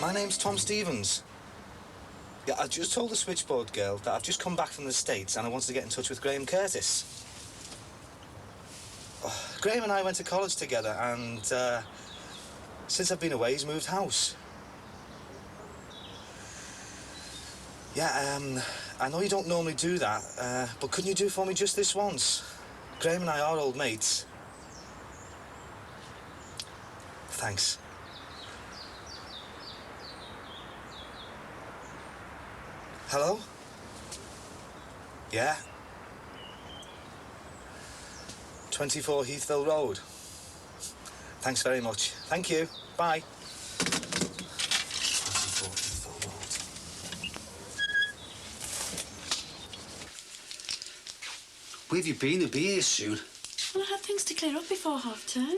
My name's Tom Stevens. Yeah, I just told the switchboard girl that I've just come back from the States and I wanted to get in touch with Graham Curtis. Oh, Graham and I went to college together and since I've been away, he's moved house. Yeah, I know you don't normally do that, but couldn't you do it for me just this once? Graham and I are old mates. Thanks. Hello? Yeah? 24 Heathville Road. Thanks very much. Thank you. Bye. 24 Heathville Road. Where have you been? They'll be here soon. Well, I had things to clear up before half-term.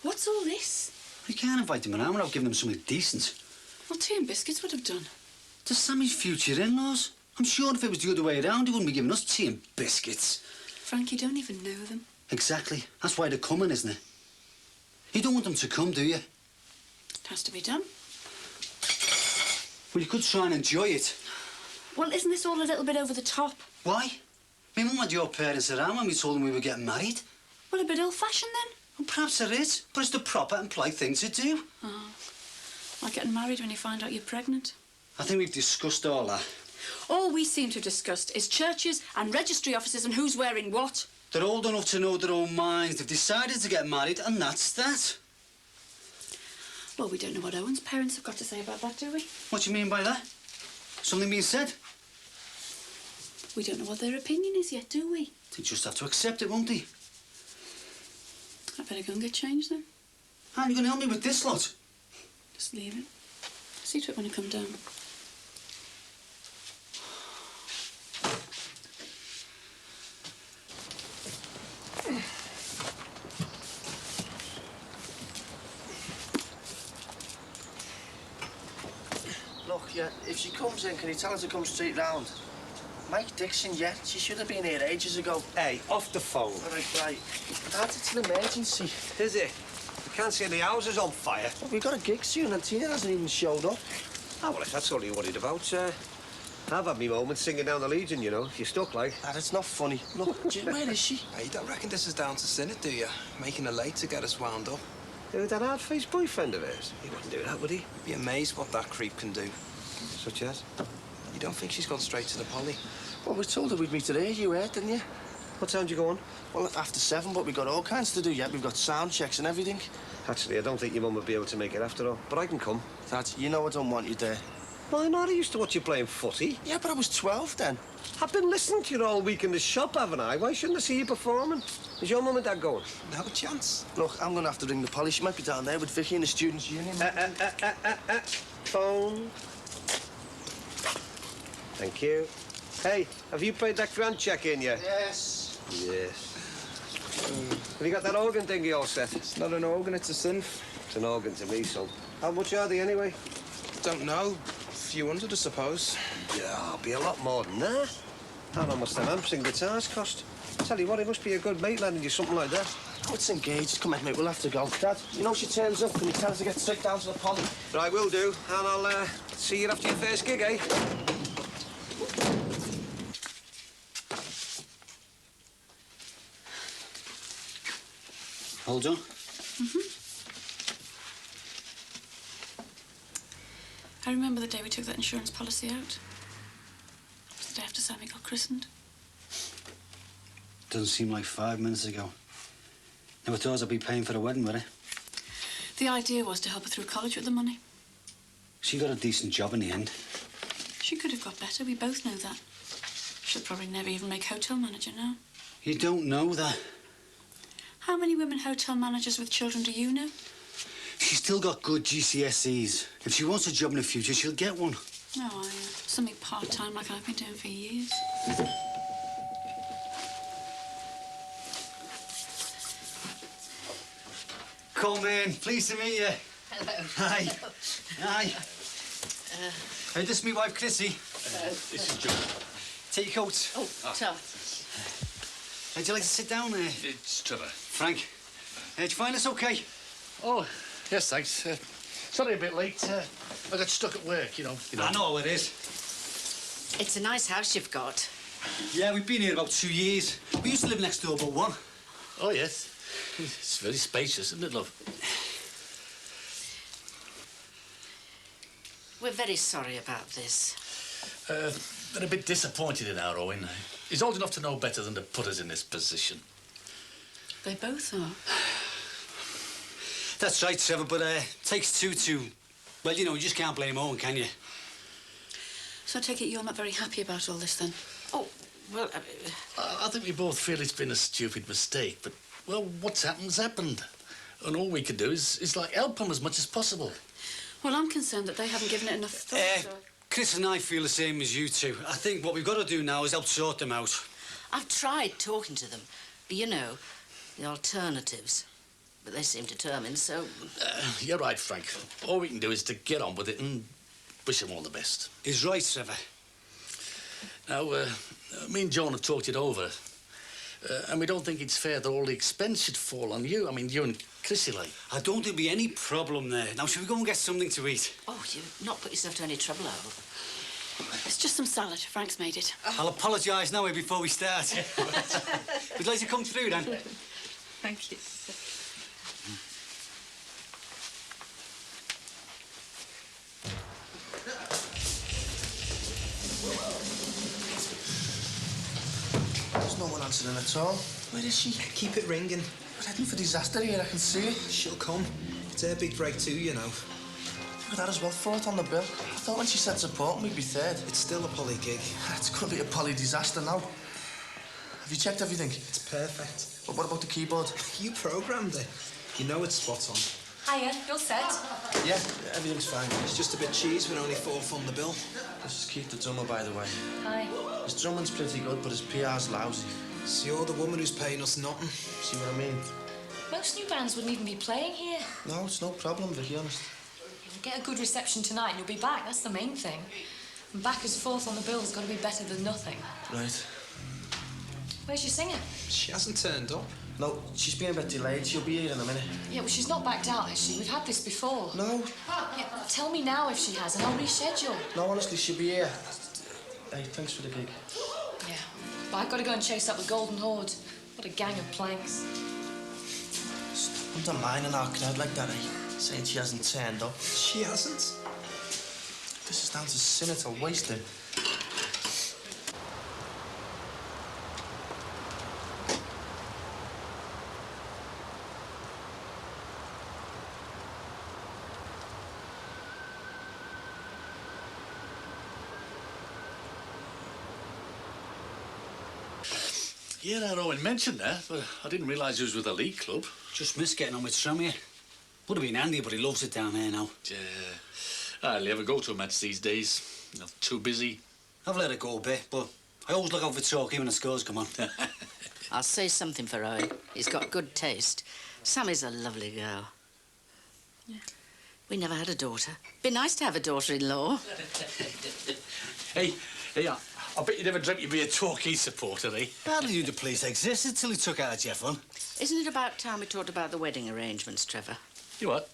What's all this? We can't invite them around without giving them something decent. Well, tea and biscuits would have done. To Sammy's future in-laws. I'm sure if it was the other way around, he wouldn't be giving us tea and biscuits. Frank, you don't even know them. Exactly. That's why they're coming, isn't it? You don't want them to come, do you? It has to be done. Well, you could try and enjoy it. Well, isn't this all a little bit over the top? Why? My mum had your parents around when we told them we were getting married. Well, a bit old-fashioned, then? Well, perhaps there is, but it's the proper and polite thing to do. Oh. Like getting married when you find out you're pregnant. I think we've discussed all that. All we seem to have discussed is churches and registry offices and who's wearing what. They're old enough to know their own minds. They've decided to get married, and that's that. Well, we don't know what Owen's parents have got to say about that, do we? What do you mean by that? Something being said? We don't know what their opinion is yet, do we? They just have to accept it, won't they? I better go and get changed then. How are you going to help me with this lot? Just leave it. See to it when I come down. Look, yeah, if she comes in, can you tell her to come straight round? Mike Dixon, yeah, she should have been here ages ago. Hey, off the phone. Right. Dad, it's an emergency. Is it? You can't see the house is on fire. Well, we've got a gig soon and Tina hasn't even showed up. Oh, well, if that's all you're worried about, I've had me moments singing down the Legion, you know, if you're stuck, like. Dad, it's not funny. Look, where is she? Hey, you don't reckon this is down to Sinnott, do you? Making her late to get us wound up. Who, that hard-faced boyfriend of hers? He wouldn't do that, would he? You'd be amazed what that creep can do. Such as? You don't think she's gone straight to the poly? Well, we told her we'd meet today, you heard, didn't you? What time do you go on? Well, after 7, but we've got all kinds to do yet. We've got sound checks and everything. Actually, I don't think your mum would be able to make it after all, but I can come. Dad, you know I don't want you there. Why not? I used to watch you playing footy. Yeah, but I was 12 then. I've been listening to you all week in the shop, haven't I? Why shouldn't I see you performing? Is your mum and dad going? No chance. Look, I'm going to have to ring the police. She might be down there with Vicky in the students' union. Phone. Thank you. Hey, have you paid that grant check in yet? Yes. Yes. Have you got that organ thingy all set? It's not an organ, it's a synth. It's an organ to me, son. How much are they anyway? Don't know. A few hundred, I suppose. Yeah, it'll be a lot more than that. How long must them amps and guitars cost? Tell you what, it must be a good mate lending you something like that. Oh, it's engaged. Come on, mate, we'll have to go. Dad, you know she turns up. Can you tell her to get straight down to the poly? Right, will do. And I'll see you after your first gig, eh? Hold on. I remember the day we took that insurance policy out. It was the day after Sammy got christened. Doesn't seem like 5 minutes ago. Never thought I'd be paying for the wedding with her. The idea was to help her through college with the money. She got a decent job in the end. She could have got better, we both know that. She'll probably never even make hotel manager now. You don't know that. How many women hotel managers with children do you know? She's still got good GCSEs. If she wants a job in the future, she'll get one. Oh, something part-time like I've been doing for years. Come in. Pleased to meet you. Hello. Hi. Hi. Hey, this is my wife, Chrissy. This is John. Take your coat. Oh, Tom. Would you like to sit down there? It's Trevor. Frank. Did you find this okay? Oh, yes, thanks. Sorry, a bit late. I got stuck at work, you know. I know how it is. It's a nice house you've got. Yeah, we've been here about 2 years. We used to live next door but one. Oh, yes. It's very spacious, isn't it, love? We're very sorry about this. Been a bit disappointed in our Owen. He's old enough to know better than to put us in this position. They both are. That's right, Trevor, but takes two to... Well, you know, you just can't blame Owen, can you? So I take it you're not very happy about all this, then? Oh, well... I think we both feel it's been a stupid mistake, but, well, what's happened's happened. And all we can do is like, help him as much as possible. Well, I'm concerned that they haven't given it enough thought. Chris and I feel the same as you two. I think what we've got to do now is help sort them out. I've tried talking to them, but, you know, the alternatives. But they seem determined, so... You're right, Frank. All we can do is to get on with it and wish him all the best. He's right, Trevor. Now, me and Joan have talked it over. And we don't think it's fair that all the expense should fall on you. I mean, you and Chrissy, like. I don't think there'll be any problem there. Now, should we go and get something to eat? Oh, you've not put yourself to any trouble, I hope. It's just some salad. Frank's made it. I'll apologise now before we start. Would you like to come through, then? Thank you. There's no one answering at all. Where is she? Keep it ringing. We're heading for disaster here, I can see it. She'll come. It's her big break too, you know. Look at that as well, fourth on the bill. I thought when she said support, we'd be third. It's still a poly gig. It's gonna be a poly disaster now. Have you checked everything? It's perfect. But what about the keyboard? You programmed it. You know it's spot on. Hiya, you're set. Yeah, everything's fine. It's just a bit cheese. We're only fourth on the bill. This is Keith the drummer, by the way. Hi. His drumming's pretty good, but his PR's lousy. So you're the woman who's paying us nothing. See what I mean? Most new bands wouldn't even be playing here. No, it's no problem, Vicky, honest. You'll get a good reception tonight and you'll be back. That's the main thing. And back as fourth on the bill's got to be better than nothing. Right. Where's your singer? She hasn't turned up. No, she's being a bit delayed. She'll be here in a minute. Yeah, well, she's not backed out, has she? We've had this before. No. Yeah, tell me now if she has and I'll reschedule. No, honestly, she'll be here. Hey, thanks for the gig. Yeah, but I've got to go and chase up the Golden Horde. What a gang of planks. Stop undermining our crowd like that, eh? Saying she hasn't turned up. She hasn't. This is down to cynic or wasted. Yeah, that Owen mentioned that, but I didn't realise he was with the League Club. Just missed getting on with Tram here. Would have been handy, but he loves it down there now. Yeah. I hardly ever go to a match these days. You know, too busy. I've let it go a bit, but I always look out for Torquay when the scores come on. I'll say something for Owen. He's got good taste. Sammy's a lovely girl. Yeah. We never had a daughter. Be nice to have a daughter-in-law. Hey, I bet you never dreamt you'd be a Torquay supporter, eh? Hardly knew the place existed till he took out Jeff on. Isn't it about time we talked about the wedding arrangements, Trevor? You what?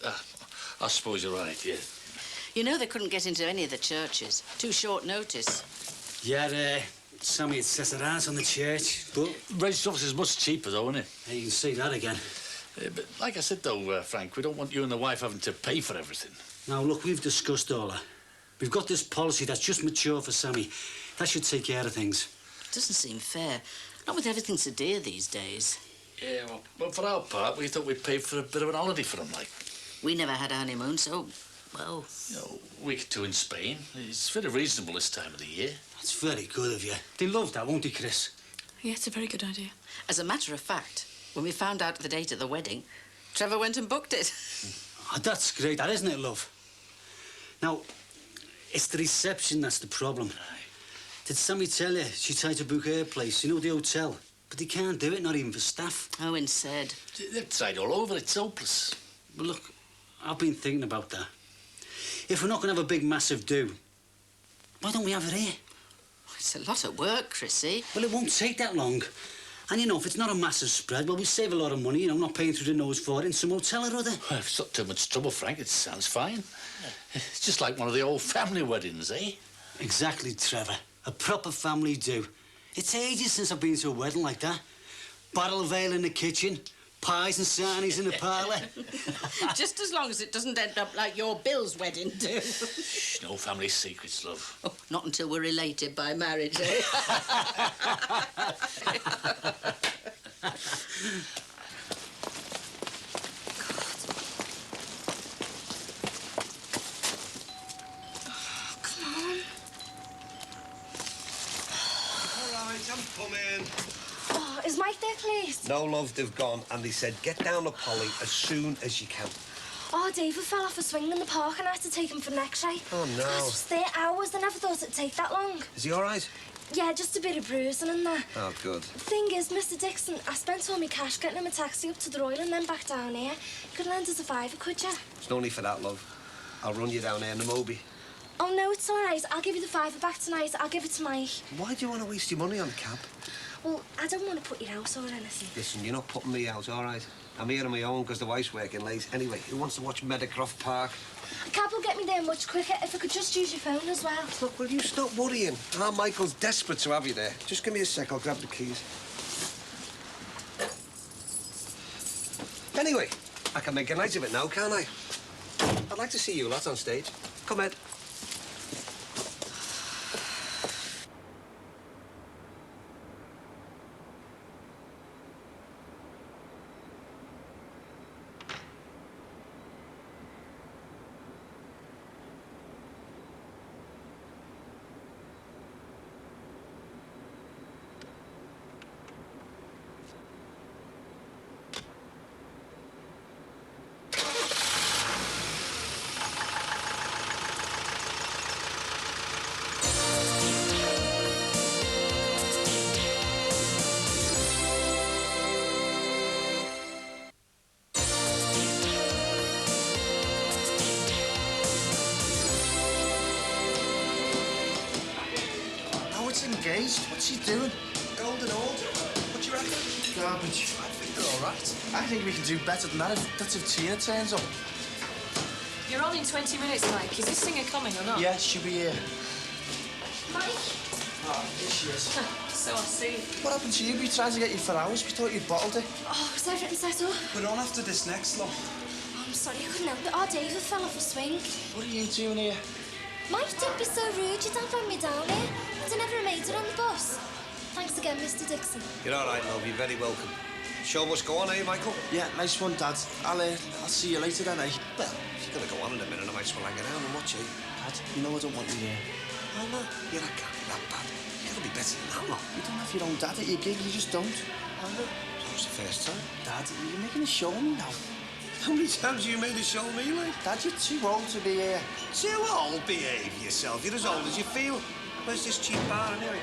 I suppose you're right, yeah. You know they couldn't get into any of the churches. Too short notice. Yeah, Sammy had set her eyes on the church, but... Register office is much cheaper, though, isn't it? You can see that again. But like I said, though, Frank, we don't want you and the wife having to pay for everything. Now, look, we've discussed all that. We've got this policy that's just mature for Sammy. That should take care of things. It doesn't seem fair. Not with everything so dear these days. Yeah, well, for our part, we thought we'd pay for a bit of an holiday for them, like. We never had a honeymoon, so, well... You know, a week or two in Spain. It's very reasonable this time of the year. That's very good of you. They love that, won't they, Chris? Yeah, it's a very good idea. As a matter of fact, when we found out the date of the wedding, Trevor went and booked it. Oh, that's great, that isn't it, love? Now, it's the reception that's the problem. Did Sammy tell you she tried to book her place, you know, the hotel? But they can't do it, not even for staff. Owen said. They've tried all over, it's hopeless. But look, I've been thinking about that. If we're not going to have a big, massive do, why don't we have it here? It's a lot of work, Chrissy. Well, it won't take that long. And, you know, if it's not a massive spread, well, we save a lot of money, you know, not paying through the nose for it in some hotel or other. Well, if it's not too much trouble, Frank, it sounds fine. It's just like one of the old family weddings, eh? Exactly, Trevor. A proper family do. It's ages since I've been to a wedding like that. Bottle of ale in the kitchen, pies and sarnies in the parlour. Just as long as it doesn't end up like your Bill's wedding, do. Shh, no family secrets, love. Oh, not until we're related by marriage, eh? All right, I'm coming. Oh, is Mike there, please? No, love, they've gone, and they said get down to Polly as soon as you can. Oh, David fell off a swing in the park and I had to take him for an X-ray. Oh, no. I was there hours. I never thought it'd take that long. Is he all right? Yeah, just a bit of bruising and that. Oh, good. The thing is, Mr. Dixon, I spent all my cash getting him a taxi up to the Royal and then back down here. You could lend us a £5, could you? There's no need for that, love. I'll run you down there in the Moby. Oh, no, it's all right. I'll give you the £5 back tonight. I'll give it to Mike. Why do you want to waste your money on a cab? Well, I don't want to put you out or anything. Listen, you're not putting me out, all right? I'm here on my own because the wife's working late. Anyway, who wants to watch Meadowcroft Park? A cab will get me there much quicker if I could just use your phone as well. Look, will you stop worrying? Our Michael's desperate to have you there. Just give me a sec, I'll grab the keys. Anyway, I can make a night of it now, can't I? I'd like to see you lot on stage. Come, Ed. Engaged? What's she doing? Old and old. What do you reckon? Garbage. I think they're all right. I think we can do better than that. That's if Tina turns up. You're on in 20 minutes, Mike. Is this singer coming or not? Yeah, she'll be here. Mike? Oh, here she is. So I see. What happened to you? We tried to get you for hours. We thought you'd bottled it. Oh, was everything set up? We're on after this next lot. Oh, I'm sorry, I couldn't help it. Oh, David fell off a swing. What are you doing here? Mike, don't be so rude. You don't find me down here. I never made it on the bus. Thanks again, Mr. Dixon. You're all right, love. You're very welcome. Show must go on, eh, Michael? Yeah, nice one, Dad. I'll see you later then, eh? Well, if you're going to go on in a minute, I might as well hang around and watch you. Dad, you know I don't want you here. Oh, no. You're not going that bad. You're going to be better than that, love. You don't have your own dad at your gig. You just don't. Oh, no. That was the first time. Dad, you're making a show of me now. How many times have you made a show of me, like? Dad, you're too old to be here. Too old? Behave yourself. You're as old as you feel. Where's this cheap bar, anyway?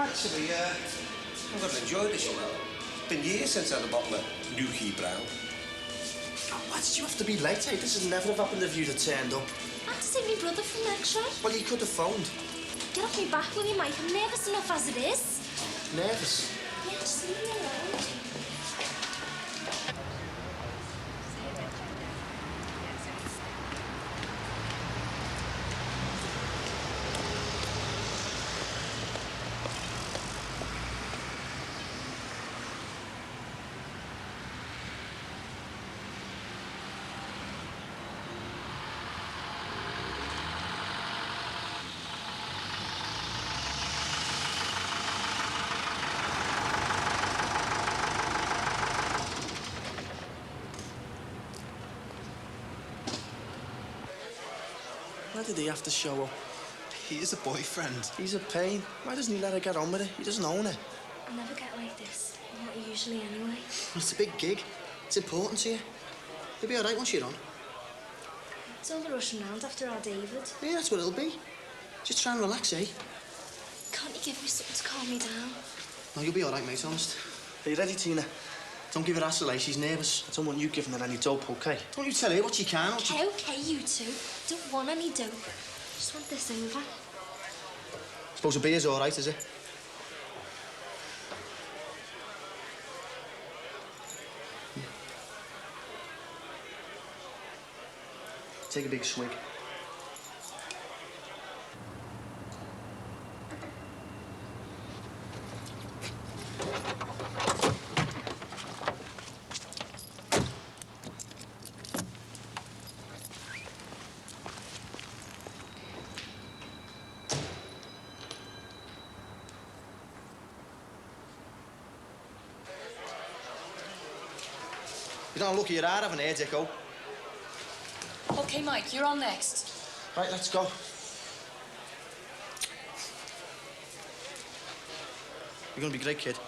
Actually, I'm going to enjoy this, you know. It's been years since I had a bottle of Nuki Brown. Why did you have to be late, eh? This would never have happened if you'd have turned up. I had to take my brother from the X-ray. Well, you could have phoned. Get off me back, will you, Mike? I'm nervous enough as it is. Nervous? Yeah, just leave me alone. Why did he have to show up? He is a boyfriend. He's a pain. Why doesn't he let her get on with it? He doesn't own it. I never get like this. Not usually, anyway. It's a big gig. It's important to you. You'll be all right once you're on. It's all the rushing round after our David. Yeah, that's what it'll be. Just try and relax, eh? Can't you give me something to calm me down? No, you'll be all right, mate, honest. Are you ready, Tina? Don't give her hassle, eh? She's nervous. I don't want you giving her any dope, OK? Don't you tell her what she can. Okay, you two. Don't want any dope. Just want this over. Suppose a beer's all right, is it? take a big swig. You don't look at your eye having here, Dicko. OK, Mike, you're on next. Right, let's go. You're gonna be great, kid.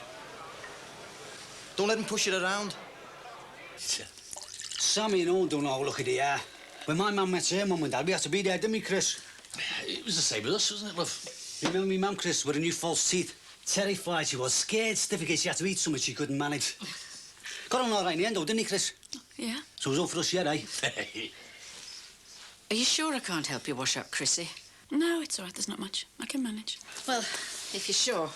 Don't let him push you around. Sammy and Owen don't know how look at the eye. When my mum met her mum and dad, we had to be there, didn't we, Chris? It was the same with us, wasn't it, love? You remember me mum, Chris, with her new false teeth? Terrified she was, scared stiff in case she had to eat something she couldn't manage. Got on all right in the end, though, didn't he, Chris? Yeah. So it was all for us yet, eh? Are you sure I can't help you wash up, Chrissy? No, it's all right. There's not much. I can manage. Well, if you're sure.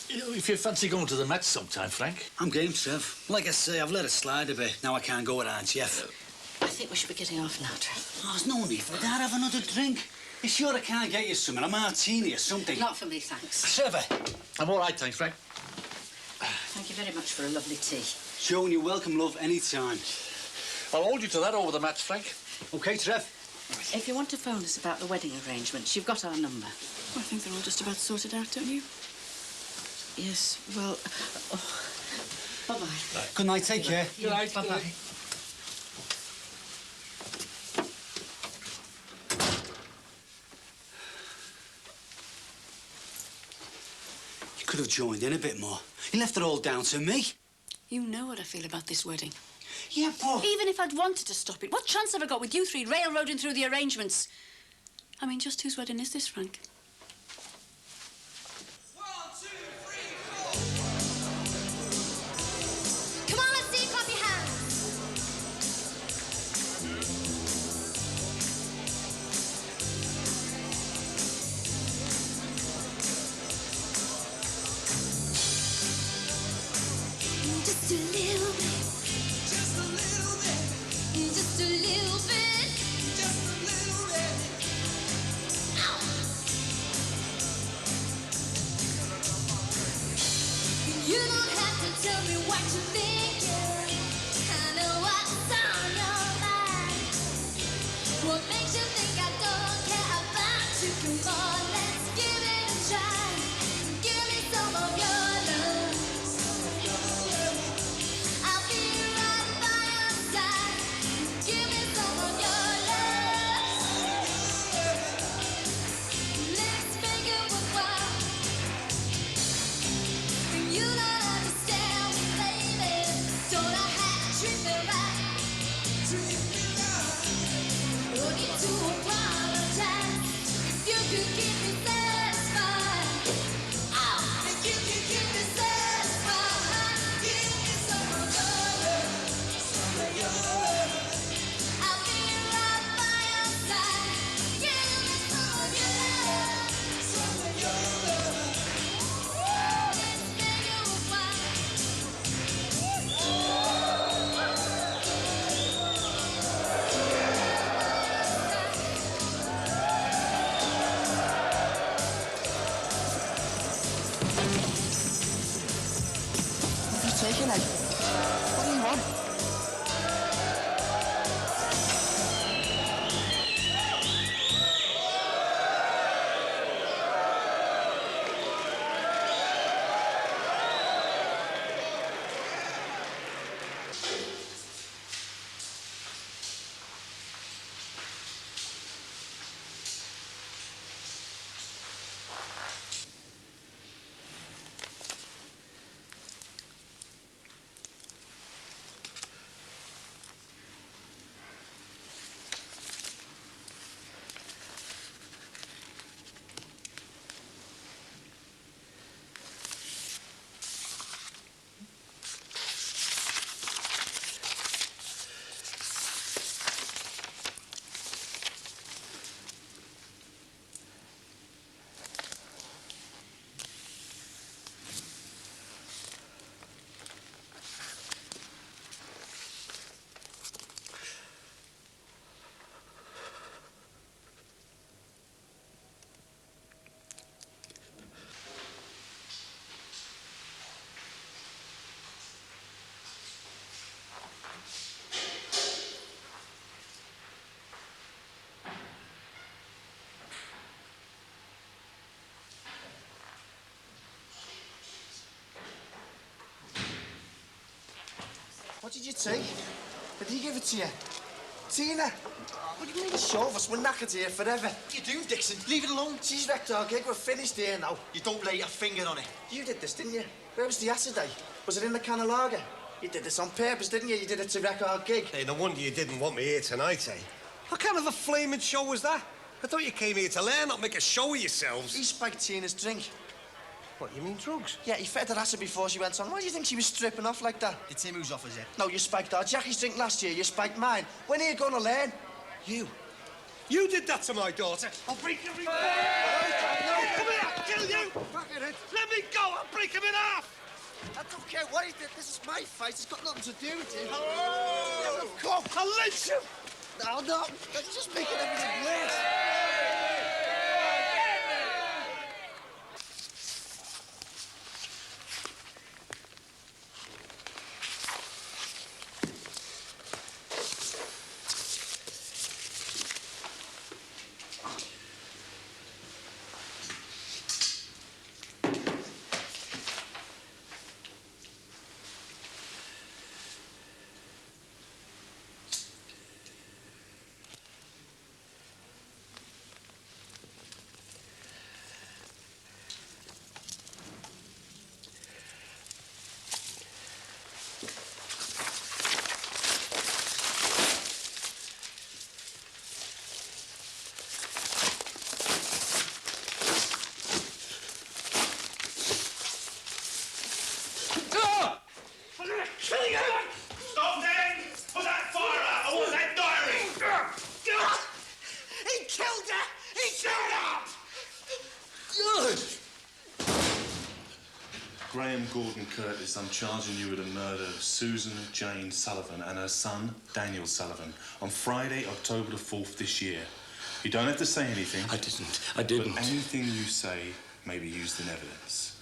You know, if you fancy going to the match sometime, Frank. I'm game, Trev. Like I say, I've let it slide a bit. Now I can't go around, Jeff. I think we should be getting off now, Trev. Oh, there's no need for that. Have another drink. You sure I can't get you something? A martini or something? Not for me, thanks. Trevor. I'm all right, thanks, Frank. Thank you very much for a lovely tea. Joan, you're welcome, love, any time. I'll hold you to that over the match, Frank. OK, Trev. If you want to phone us about the wedding arrangements, you've got our number. I think they're all just about sorted out, don't you? Yes, well... Bye-bye. Good night, take care. Good night. Bye-bye. You could have joined in a bit more. You left it all down to me. You know what I feel about this wedding. Yeah, but... Even if I'd wanted to stop it, what chance have I got with you three railroading through the arrangements? I mean, just whose wedding is this, Frank? Come on, let's see, clap your hands. Just a little bit. Just a little bit. Just a little bit. Just a little bit. Ow. You don't have to tell me what you're thinking. I know what's on your mind. What makes you think I don't care about you? Come on, let's give it a try. Give me some of your love. I'll be right by your side. Give me some of your love. Let's make it worthwhile. You don't understand me, baby. Don't I have to treat me right? Treat me right. No need to apologize. If you could keep me satisfied. Oh, if you could keep me satisfied. Give me some of your love. Some of your love. I'll be right by your side. Give me some of your love. Some of your love. Let's make it worthwhile. your tea? Did he give it to you? Tina! What do you mean, show of us? We're knackered here forever. What are you doing, Dixon? Leave it alone. She's wrecked our gig. We're finished here now. You don't lay your finger on it. You did this, didn't you? Where was the acid? Was it in the can of lager? You did this on purpose, didn't you? You did it to wreck our gig. Hey, no wonder you didn't want me here tonight, eh? What kind of a flaming show was that? I thought you came here to learn, not make a show of yourselves. He spiked Tina's drink. What, you mean drugs? Yeah, he fed her acid before she went on. Why do you think she was stripping off like that? It's him who's off his head. No, you spiked our Jackie's drink last year. You spiked mine. When are you going to learn? You? You did that to my daughter. I'll break your... No, come here, I'll kill you! Let me go, I'll break him in half! I don't care what he did. This is my fight. It's got nothing to do with you. Oh! Come, I'll lynch him! No. That's just making everything worse. Stop then! Put that fire out! I want that diary! He killed her! He killed her! Graham Gordon Curtis, I'm charging you with the murder of Susan Jane Sullivan and her son, Daniel Sullivan, on Friday, October the 4th this year. You don't have to say anything. I didn't. But anything you say may be used in evidence.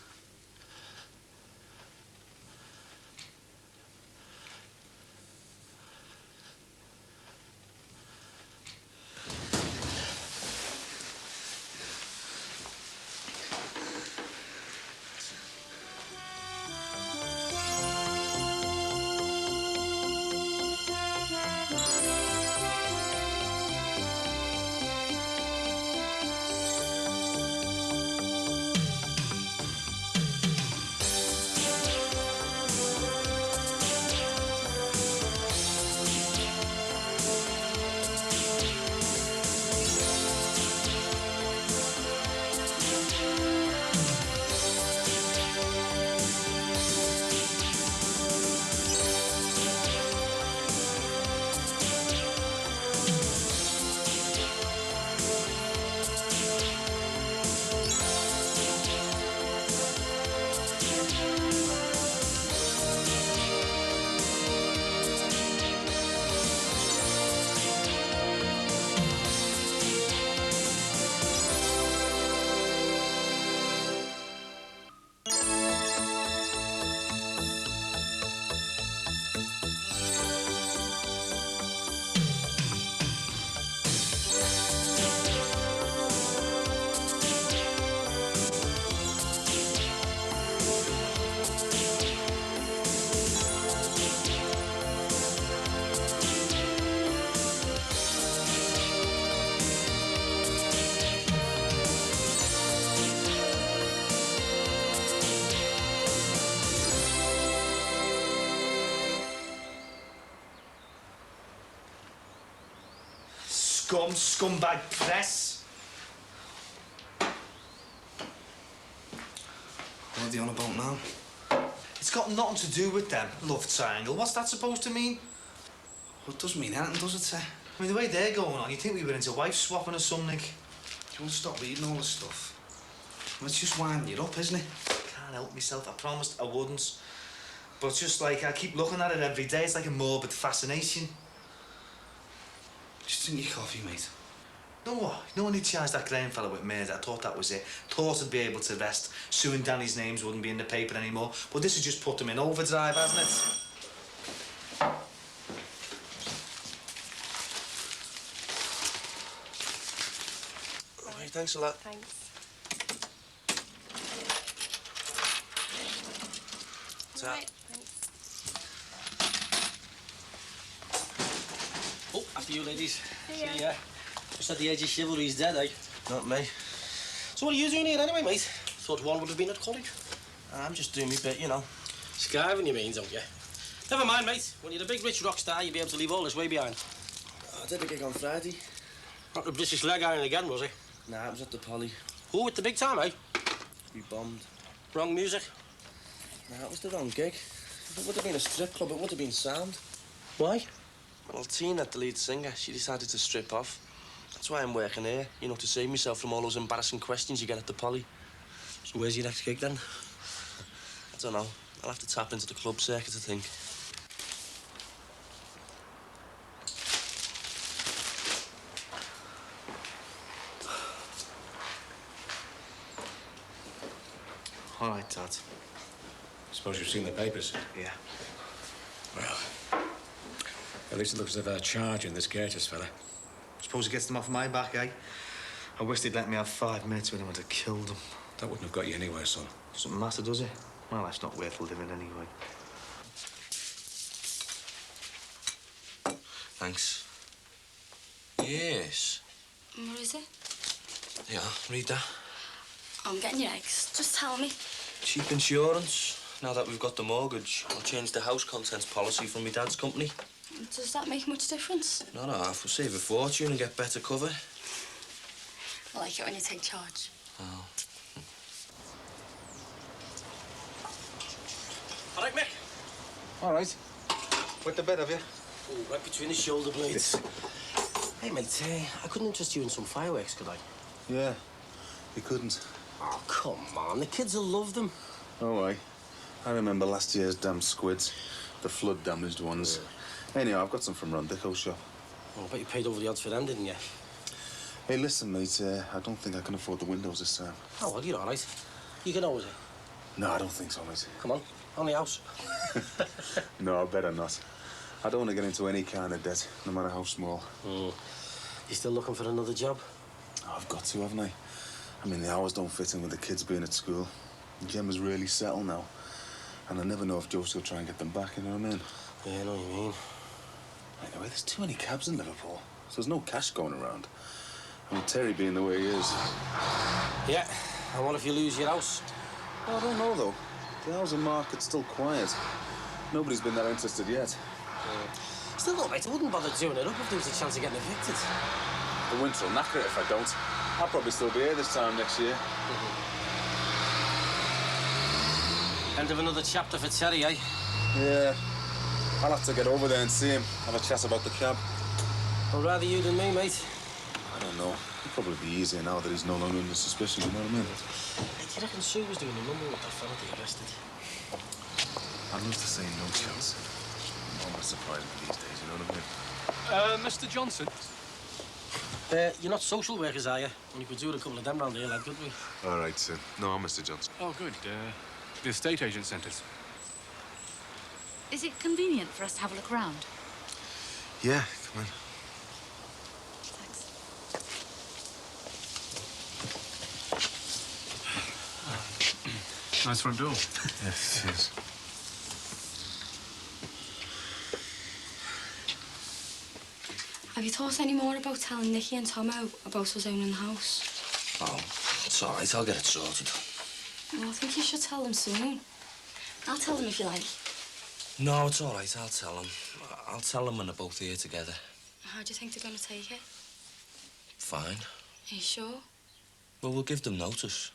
Scumbag press. What are they on about now? It's got nothing to do with them. Love triangle. What's that supposed to mean? Well, it doesn't mean anything, does it, sir? I mean, the way they're going on, you'd think we were into wife swapping or something. You won't stop reading all this stuff. Well, it's just winding you up, isn't it? Can't help myself. I promised I wouldn't. But it's just like I keep looking at it every day. It's like a morbid fascination. Just drink your coffee, mate. You know what? You know when he charged that Graham fella with murder? I thought that was it. Thought I'd be able to rest. Soon Danny's names wouldn't be in the paper anymore. But this has just put them in overdrive, hasn't it? All right, thanks a lot. Thanks. Ta. All right, thanks. After you, ladies. See ya. Just at the edge of chivalry's dead, eh? Not me. So what are you doing here anyway, mate? Thought one would have been at college. I'm just doing my bit, you know. Skiving, you mean, don't you? Never mind, mate. When you're a big rich rock star, you'll be able to leave all this way behind. I did a gig on Friday. Not the British leg iron again, was it? Nah, it was at the Poly. Who with the big time, eh? We bombed. Wrong music? Nah, it was the wrong gig. If it would have been a strip club, it would have been sound. Why? Well, Tina, the lead singer, she decided to strip off. That's why I'm working here, you know, to save myself from all those embarrassing questions you get at the Poly. So where's your next gig, then? I don't know. I'll have to tap into the club circuit, I think. All right, Dad. Suppose you've seen the papers? Yeah. Well, at least it looks as if they're charging this Gatus fella. Suppose he gets them off my back, eh? I wish they'd let me have 5 minutes when I would have killed them. That wouldn't have got you anywhere, son. Doesn't matter, does it? My life's not worth living anyway. Thanks. Yes. What is it? Yeah, read that. I'm getting your eggs. Just tell me. Cheap insurance. Now that we've got the mortgage, I'll change the house contents policy from my dad's company. Does that make much difference? Not half. We'll save a fortune and get better cover. I like it when you take charge. Oh. All right, Mick. All right. Wet the bed, have you? Oh, right between the shoulder blades. Hey, mate, I couldn't interest you in some fireworks, could I? Yeah. You couldn't. Oh, come on. The kids will love them. Oh, I remember last year's damn squids. The flood-damaged ones. Yeah. Anyhow, I've got some from Ron Dicko's shop. Oh, I bet you paid over the odds for them, didn't you? Hey, listen, mate, I don't think I can afford the windows this time. Oh, well, you're all right. You can always. No, I don't think so, mate. Come on, on the house. No, I better not. I don't want to get into any kind of debt, no matter how small. You still looking for another job? Oh, I've got to, haven't I? I mean, the hours don't fit in with the kids being at school. Gemma's really settled now. And I never know if Joe's will try and get them back, you know what I mean? Yeah, I know what you mean. Anyway, there's too many cabs in Liverpool, so there's no cash going around. I mean, Terry being the way he is. Yeah, and what if you lose your house? Well, I don't know, though. The housing market's still quiet. Nobody's been that interested yet. Still, though, mate, I wouldn't bother doing it up if there was a chance of getting evicted. The winter will knacker it if I don't. I'll probably still be here this time next year. End of another chapter for Terry, eh? Yeah. I'll have to get over there and see him, have a chat about the cab. I'd rather you than me, mate. I don't know. It'll probably be easier now that he's no longer under suspicion, you know what I mean? Hey, do you reckon Sue was doing a number with that fella they arrested? I'd love to say no chance. I'm almost surprised these days, you know what I mean? Mr. Johnson? You're not social workers, are you? And you could do it a couple of them round here, lad, couldn't we? All right, sir. No, I'm Mr. Johnson. Oh, good. The estate agent sent us. Is it convenient for us to have a look round? Yeah, come on. Nice front door. Yes, it is. Have you thought any more about telling Nicky and Tomo about us owning the house? Oh, it's all right. I'll get it sorted. Well, I think you should tell them soon. I'll tell them if you like. No, it's all right. I'll tell them. I'll tell them when they're both here together. How do you think they're going to take it? Fine. Are you sure? Well, we'll give them notice.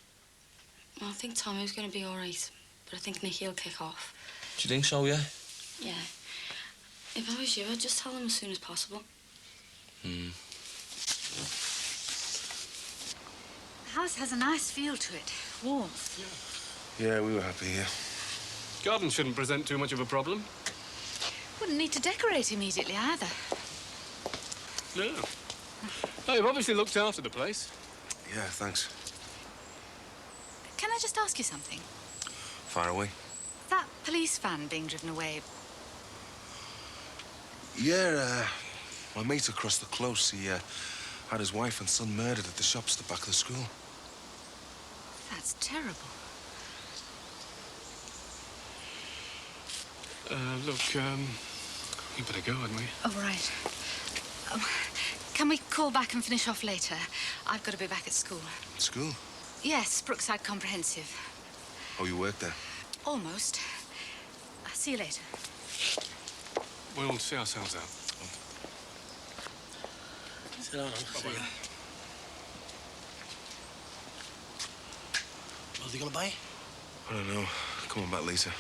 Well, I think Tomo's going to be all right, but I think Nicky will kick off. Do you think so, yeah? Yeah. If I was you, I'd just tell them as soon as possible. The house has a nice feel to it. Warmth. Yeah, we were happy here. Garden shouldn't present too much of a problem. Wouldn't need to decorate immediately either. No. Oh, you've obviously looked after the place. Yeah, thanks. Can I just ask you something? Far away. That police van being driven away, Yeah, my mate across the close, he had his wife and son murdered at the shops at the back of the school. that's terrible. Look, we better go, hadn't we? Oh, right. Can we call back and finish off later? I've got to be back at school. School? Yes, Brookside Comprehensive. Oh, you work there? Almost. I'll see you later. We'll see ourselves out. Sit down, see you. What are they gonna buy? I don't know. Come on back later.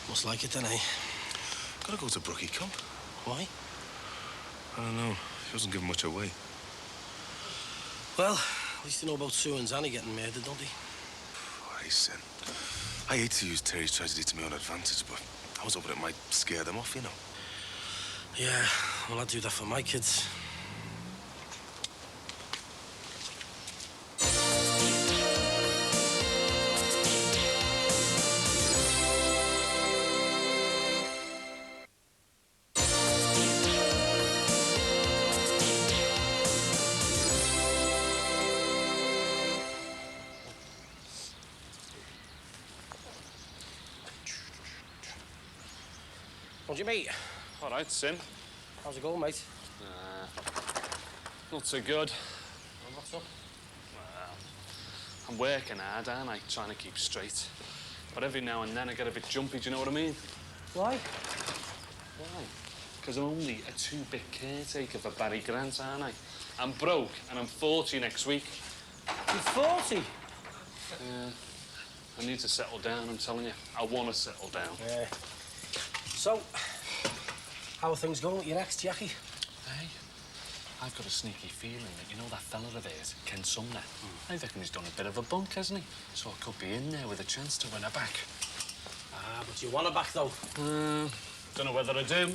Must like it then, eh? Gotta go to Brookie Comp. Why? I don't know. She doesn't give much away. Well, at least you know about Sue and Zanny getting murdered, don't they? I sin. I hate to use Terry's tragedy to my own advantage, but I was hoping it might scare them off, you know. Yeah, well, I'd do that for my kids. How'd you meet? All right, Sim. How's it going, mate? Not so good. Well, what's up? Well, I'm working hard, aren't I? Trying to keep straight. But every now and then I get a bit jumpy, do you know what I mean? Why? Why? Because I'm only a two-bit caretaker for Barry Grant, aren't I? I'm broke and I'm 40 next week. You're 40? Yeah. I need to settle down, I'm telling you. I want to settle down. Yeah. So, how are things going with your ex, Jackie? Hey, I've got a sneaky feeling that, you know that fella of theirs, Ken Sumner? I reckon he's done a bit of a bunk, hasn't he? So I could be in there with a chance to win her back. Ah, but you want her back, though? Don't know whether I do.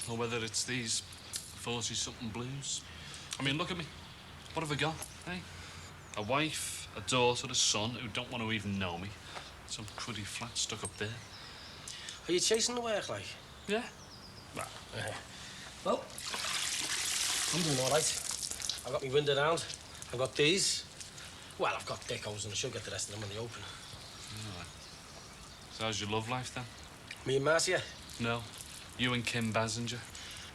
Or whether it's these 40-something blues. I mean, look at me. What have I got, eh? A wife, a daughter, a son who don't want to even know me. Some cruddy flat stuck up there. Are you chasing the work, like? Yeah. Well, well, I'm doing all right. I've got my window down. I've got these. Well, I've got decos, and I should get the rest of them in the open. Right. So how's your love life, then? Me and Marcia? No. You and Kim Basinger?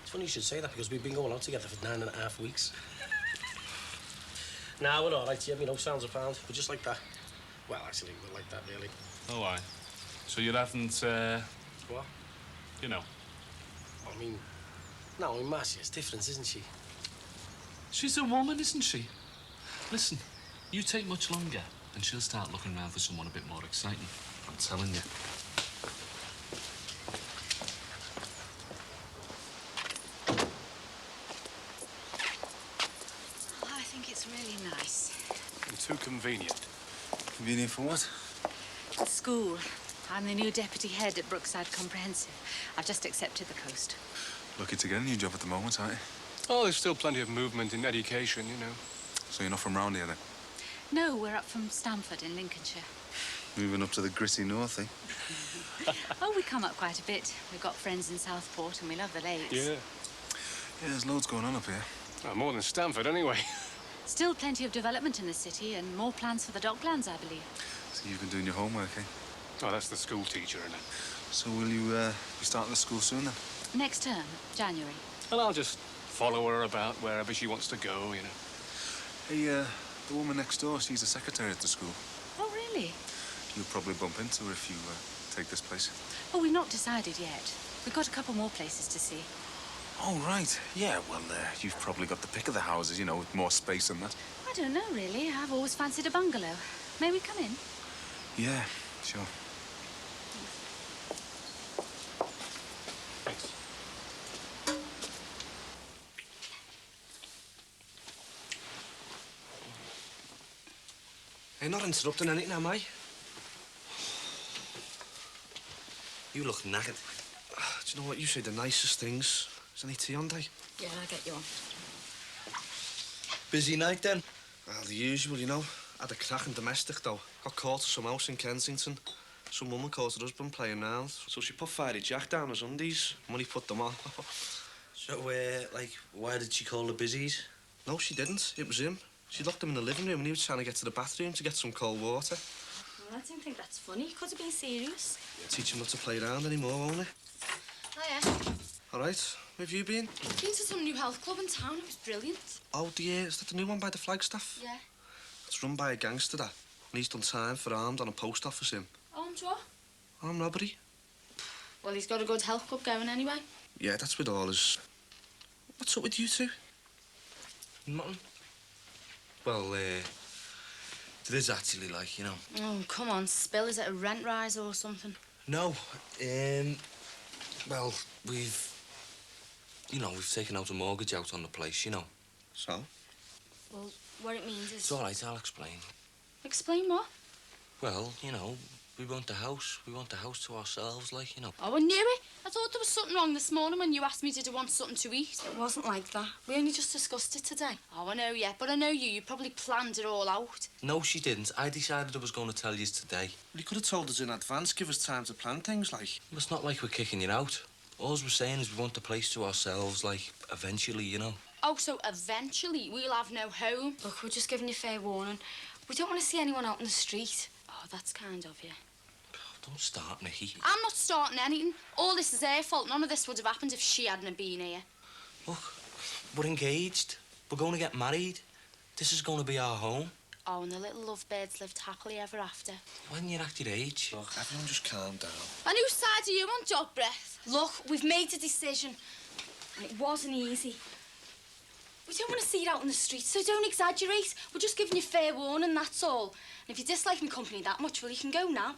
It's funny you should say that, because we've been going out together for 9.5 weeks. Nah, we're all right, yeah, me no sounds a pound. We're just like that. Well, actually, we're like that, really. Oh, aye. So you haven't, What? you know... I mean, no, I mean, Marcia's different, isn't she? She's a woman, isn't she? Listen, you take much longer, and she'll start looking around for someone a bit more exciting. I'm telling you. Oh, I think it's really nice. And too convenient. Convenient for what? School. I'm the new deputy head at Brookside Comprehensive. I've just accepted the post. Lucky to get a new job at the moment, aren't you? Oh, there's still plenty of movement in education, you know. So you're not from round here, then? No, we're up from Stamford in Lincolnshire. Moving up to the gritty north, eh? Oh, we come up quite a bit. We've got friends in Southport and we love the lakes. Yeah. Yeah, there's loads going on up here. Well, more than Stamford, anyway. Still plenty of development in the city and more plans for the docklands, I believe. So you've been doing your homework, eh? Oh, that's the school teacher, isn't it? So will you be starting the school soon, then? Next term, January. Well, I'll just follow her about wherever she wants to go, you know. Hey, the woman next door, she's the secretary at the school. Oh, really? You'll probably bump into her if you take this place. Oh, we've not decided yet. We've got a couple more places to see. Oh, right. Yeah, well, you've probably got the pick of the houses, you know, with more space and that. I don't know, really. I've always fancied a bungalow. May we come in? Yeah, sure. Thanks. Hey, not interrupting anything, am I? You look knackered. Do you know what? You say the nicest things. Is any tea on, Day? Yeah, I'll get you on. Busy night, then? Well, the usual, you know. Had a cracking domestic, though. Got caught at some house in Kensington. Some woman caught her husband playing round. So she put Fiery Jack down his undies. Money put them on. So, like, why did she call the busies? No, she didn't. It was him. She locked him in the living room and he was trying to get to the bathroom to get some cold water. Well, I don't think that's funny. Could have been serious. Teach him not to play around anymore, won't it? Hiya. All right. Where have you been? Been to some new health club in town. It was brilliant. Oh, dear. Is that the new one by the Flagstaff? Yeah. It's run by a gangster, that. And he's done time for armed on a post office him. Armed what? Armed robbery. Well, he's got a good health club going anyway. Yeah, that's with all his... What's up with you two? Nothing. Well, it is actually like, you know. Oh, come on, Spill. Is it a rent rise or something? No, well, we've taken out a mortgage out on the place, you know. So? Well, what it means is... It's all right, I'll explain. Explain what? Well, you know, we want the house. We want the house to ourselves, like, you know. Oh, I knew it. I thought there was something wrong this morning when you asked me did I want something to eat. It wasn't like that. We only just discussed it today. Oh, I know, yeah, but I know you. You probably planned it all out. No, she didn't. I decided I was going to tell you today. You could have told us in advance, give us time to plan things, like. Well, it's not like we're kicking you out. All we're saying is we want the place to ourselves, like, eventually, you know. Oh, so eventually we'll have no home. Look, we're just giving you fair warning. We don't want to see anyone out in the street. Oh, that's kind of you. Don't start, Nicky. I'm not starting anything. All this is her fault. None of this would have happened if she hadn't been here. Look, we're engaged. We're going to get married. This is going to be our home. Oh, and the little lovebirds lived happily ever after. When you're at your age. Look, everyone just calm down. And whose side are you on, Dog Breath? Look, we've made a decision. And it wasn't easy. We don't want to see you out in the street, so don't exaggerate. We're just giving you fair warning, that's all. And if you dislike my company that much, well, you can go now.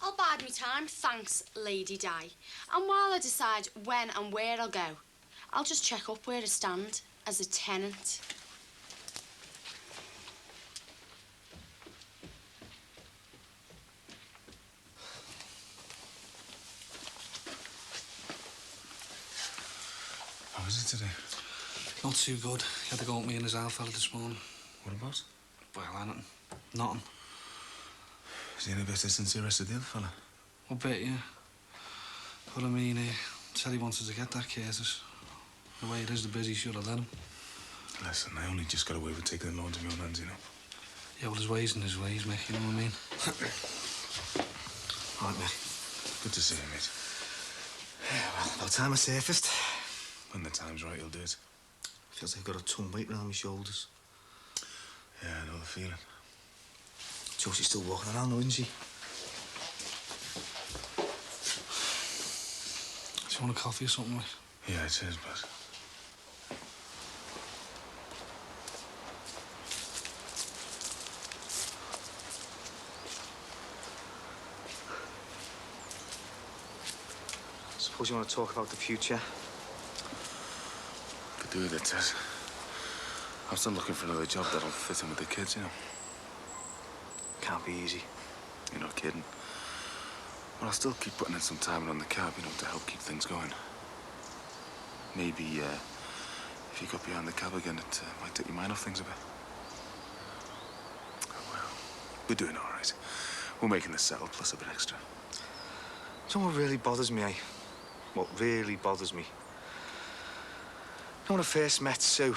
I'll bide me time, thanks, Lady Di. And while I decide when and where I'll go, I'll just check up where I stand as a tenant. How is it today? Not too good. He had to go with me and his old fella this morning. What about? Well, anything. Nothing. Is he any better since he arrested the other fella? I bet, yeah. But I mean, said he wanted to get that Curtis. The way it is, the busy should have let him. Listen, I only just got away with taking the law into my own hands, you know. Yeah, well, his ways and his ways, mate, you know what I mean? All right, mate. Good to see you, mate. Yeah, well, about time I surfaced. When the time's right, he'll do it. Feels like I've got a ton weight around my shoulders. Yeah, I know the feeling. Josie's still walking around, though, isn't she? Do you want a coffee or something, mate? Yeah, it is, but... Suppose you want to talk about the future? Could do with it, Tess. I'm still looking for another job that'll fit in with the kids, you know. Can't be easy. You're not kidding. But I'll still keep putting in some time on the cab, you know, to help keep things going. Maybe, if you got behind the cab again, it might take your mind off things a bit. Oh, well, we're doing all right. We're making this settle, plus a bit extra. You know what really bothers me, eh? What really bothers me? You know, when I first met Sue,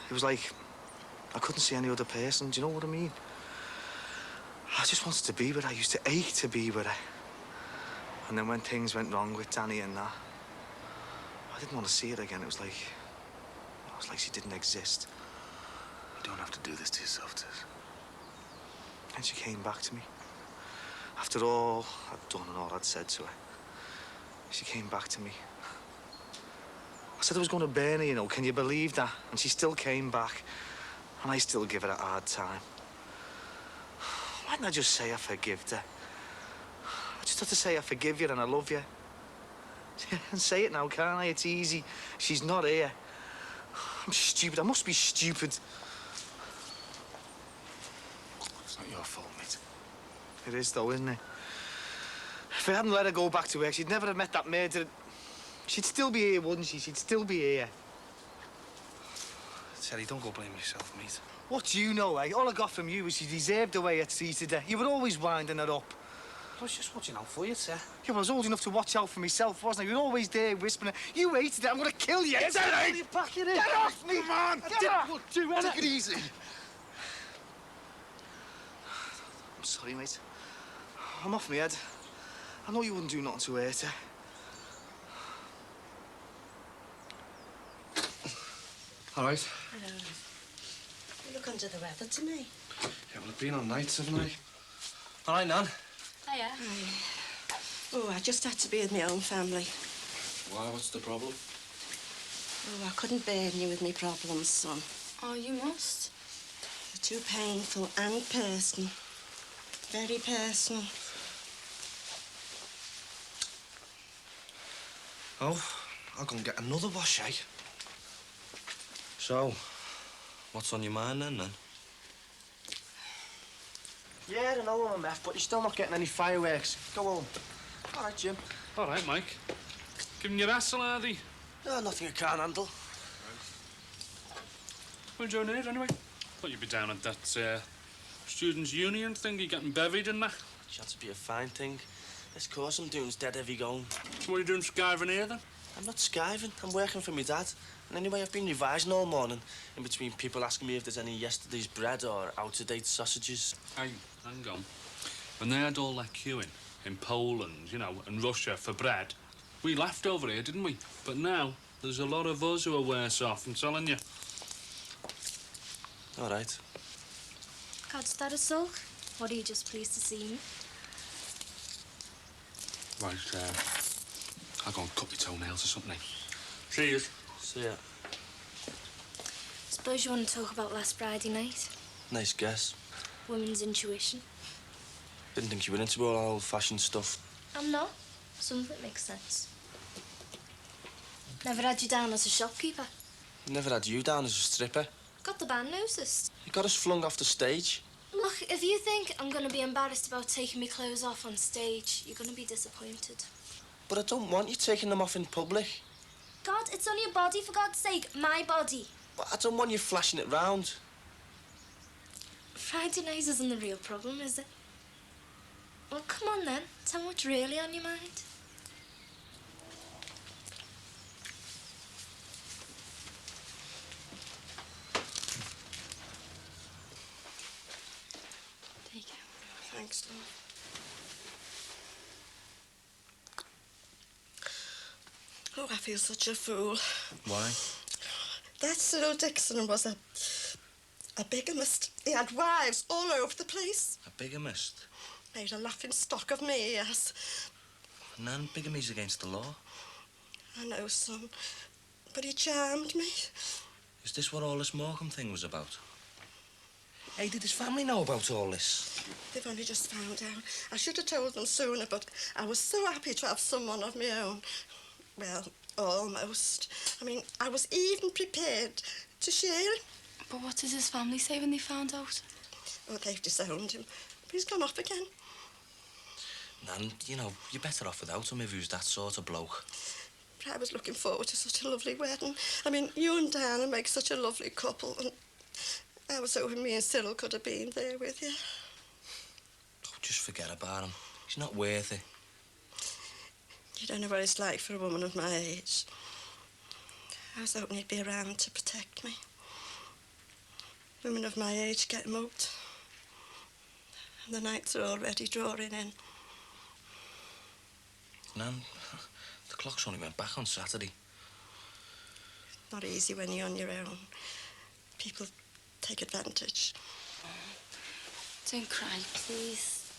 it was like I couldn't see any other person. Do you know what I mean? I just wanted to be with her. I used to ache to be with her. And then when things went wrong with Danny and that, I didn't want to see her again. It was like she didn't exist. You don't have to do this to yourself, Tess. And she came back to me. After all I'd done and all I'd said to her, she came back to me. I said I was going to burn her, you know. Can you believe that? And she still came back. And I still give her a hard time. Why didn't I just say I forgived her? I just had to say I forgive you and I love you. And say it now, can't I? It's easy. She's not here. I'm stupid. I must be stupid. It's not your fault, mate. It is, though, isn't it? If I hadn't let her go back to work, she'd never have met that murderer. She'd still be here, wouldn't she? She'd still be here. Teddy, don't go blame yourself, mate. What do you know, eh? All I got from you was she deserved the way I treated her. You were always winding her up. I was just watching out for you, sir. Yeah, well, I was old enough to watch out for myself, wasn't I? You were always there whispering, you hated it, I'm gonna kill you. Get down! You back in it. Get off me! Come on! Get off! Take it easy. I'm sorry, mate. I'm off my head. I know you wouldn't do nothing to hurt her. All right. Hello. You look under the weather to me. Yeah, well, I've been on nights, haven't I? All right, Nan. Hiya. Oh, I just had to be with my own family. Why? What's the problem? Oh, I couldn't burden you with my problems, son. Oh, you must. They're too painful and personal. Very personal. Oh, I'll go and get another wash, eh? So, what's on your mind then? Yeah, I know I'm a meth, but you're still not getting any fireworks. Go home. All right, Jim. All right, Mike. Giving your hassle, are they? No, nothing I can't handle. What are you doing here, anyway? Thought you'd be down at that students' union thingy, getting bevied and that. Should to be a fine thing. This course I'm doing's dead heavy going. So what are you doing skiving here, then? I'm not skiving. I'm working for my dad. And anyway, I've been revising all morning, in between people asking me if there's any yesterday's bread or out-of-date sausages. Hey, hang on. When they had all that queuing in Poland, you know, and Russia for bread, we laughed over here, didn't we? But now, there's a lot of us who are worse off, I'm telling you. All right. God's that a sulk? Or are you just pleased to see me? Right, I'll go and cut my toenails or something. See you. See ya. Suppose you want to talk about last Friday night? Nice guess. Women's intuition. Didn't think you were into all that old-fashioned stuff. I'm not. Some of it makes sense. Never had you down as a shopkeeper. Never had you down as a stripper. Got the band noticed. You got us flung off the stage. Look, if you think I'm going to be embarrassed about taking my clothes off on stage, you're going to be disappointed. But I don't want you taking them off in public. God, it's on your body, for God's sake. My body. But I don't want you flashing it round. Friday night isn't the real problem, is it? Well, come on then. Tell me what's really on your mind. There you go. Thanks, love. Oh, I feel such a fool. Why? That Cyril Dixon was a bigamist. He had wives all over the place. A bigamist? Made a laughing stock of me, yes. Nan, bigamy's against the law. I know, son. But he charmed me. Is this what all this Morecambe thing was about? Hey, did his family know about all this? They've only just found out. I should have told them sooner, but I was so happy to have someone of my own. Well, almost. I mean, I was even prepared to share it. But what does his family say when they found out? Oh, they've disowned him. But he's gone off again. Nan, you know, you're better off without him if he was that sort of bloke. But I was looking forward to such a lovely wedding. I mean, you and Diana make such a lovely couple, and I was hoping me and Cyril could have been there with you. Oh, just forget about him. He's not worth it. You don't know what it's like for a woman of my age. I was hoping he'd be around to protect me. Women of my age get mugged. And the nights are already drawing in. Nan, the clocks only went back on Saturday. Not easy when you're on your own. People take advantage. Don't cry, please.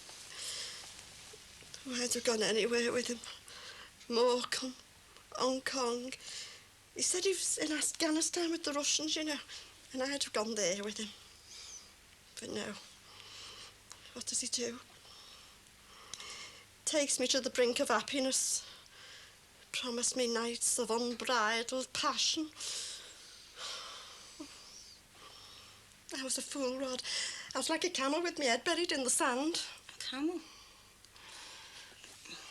I'd have gone anywhere with him. Morecambe, Hong Kong. He said he was in Afghanistan with the Russians, you know, and I'd have gone there with him. But no. What does he do? Takes me to the brink of happiness. Promised me nights of unbridled passion. I was a fool, Rod. I was like a camel with my head buried in the sand. A camel?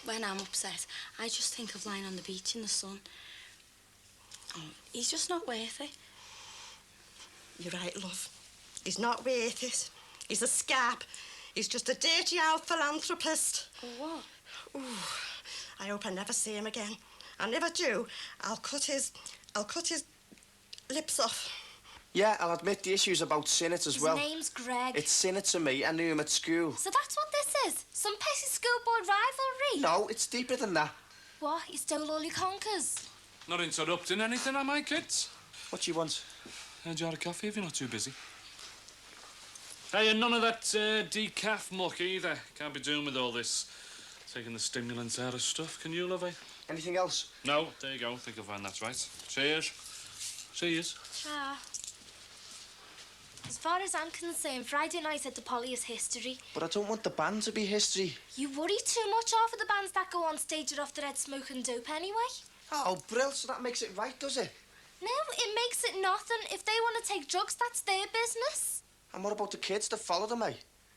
When I'm upset, I just think of lying on the beach in the sun. Oh, he's just not worth it. You're right, love. He's not worth it. He's a scab. He's just a dirty old philanthropist. What? Ooh, I hope I never see him again. I never do. I'll cut his lips off. Yeah, I'll admit the issue's about Sinnott as well. His name's Greg. It's Sinnott to me. I knew him at school. So that's what this is? Some petty schoolboy rivalry? No, it's deeper than that. What? He stole all your conkers? Not interrupting anything, am I, kids? What do you want? A jar of coffee if you're not too busy. Hey, and none of that decaf muck either. Can't be doing with all this. Taking the stimulants out of stuff. Can you, lovey? Anything else? No, there you go. I think you'll find that's right. Cheers. Cheers. As far as I'm concerned, Friday night at the Poly is history. But I don't want the band to be history. You worry too much over the bands that go on stage are off the red smoke and dope anyway. Oh, Brill, so that makes it right, does it? No, it makes it nothing. If they want to take drugs, that's their business. And what about the kids that follow them, eh?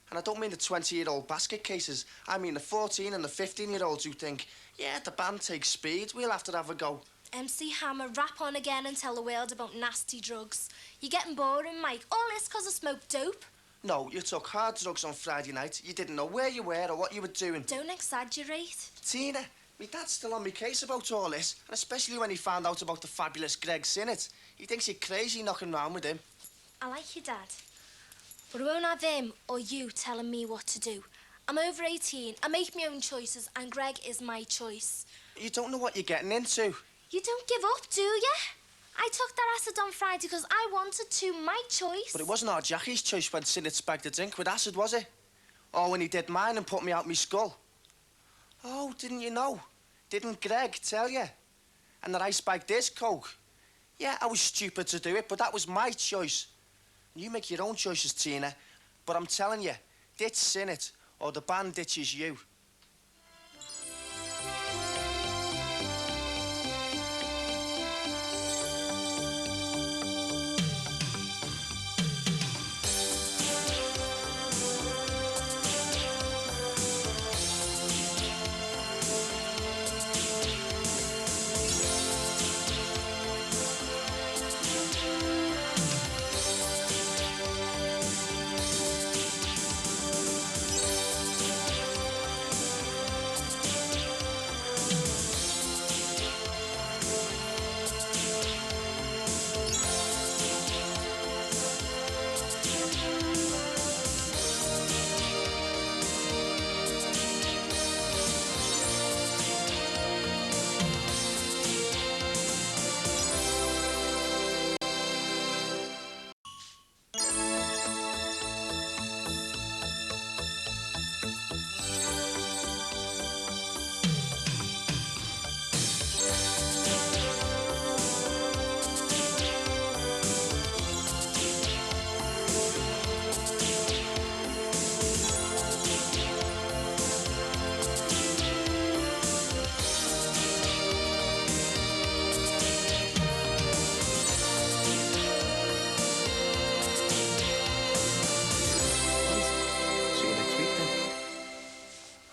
And I don't mean the 20-year-old basket cases. I mean the 14 and the 15-year-olds who think, yeah, the band takes speed, we'll have to have a go. MC Hammer, rap on again and tell the world about nasty drugs. You're getting boring, Mike. All this 'cause I smoked dope. No, you took hard drugs on Friday night. You didn't know where you were or what you were doing. Don't exaggerate. Tina, my dad's still on my case about all this, and especially when he found out about the fabulous Greg Sinnott. He thinks you're crazy knocking around with him. I like your dad. But I won't have him or you telling me what to do. I'm over 18, I make my own choices, and Greg is my choice. You don't know what you're getting into. You don't give up, do you? I took that acid on Friday because I wanted to, my choice. But it wasn't our Jackie's choice when Sinnott spiked the drink with acid, was it? Or when he did mine and put me out my skull. Oh, didn't you know? Didn't Greg tell you? And that I spiked his coke? Yeah, I was stupid to do it, but that was my choice. You make your own choices, Tina. But I'm telling you, ditch Sinnott, or the band ditches you.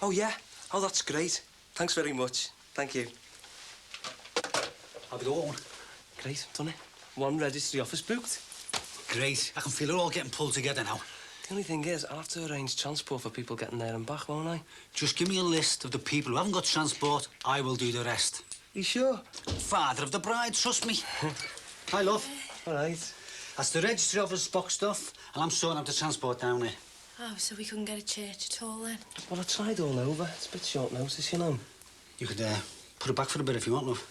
Oh, yeah? Oh, that's great. Thanks very much. Thank you. I'll be going. Great, done it. One registry office booked. Great. I can feel it all getting pulled together now. The only thing is, I'll have to arrange transport for people getting there and back, won't I? Just give me a list of the people who haven't got transport. I will do the rest. You sure? Father of the bride, trust me. Hi, love. All right. That's the registry office boxed off, and I'm sorting out the transport down there. Oh, so we couldn't get a church at all then? Well, I tried all over. It's a bit short notice, you know. You could put it back for a bit if you want, love.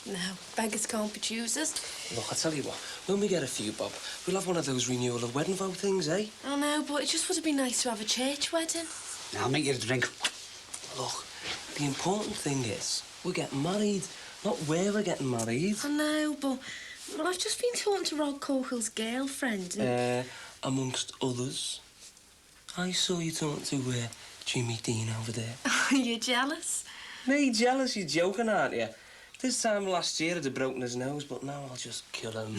No, beggars can't be choosers. Look, I tell you what, when we get a few, Bob, we'll have one of those renewal of wedding vow things, eh? Oh, no, but it just would have been nice to have a church wedding. Now, I'll make you a drink. Look, the important thing is we're getting married, not where we're getting married. I know, but well, I've just been talking to Rod Cogill's girlfriend. And... Amongst others. I saw you talking to Jimmy Dean over there. Are you jealous? Me jealous? You're joking, aren't you? This time last year I'd have broken his nose, but now I'll just kill him.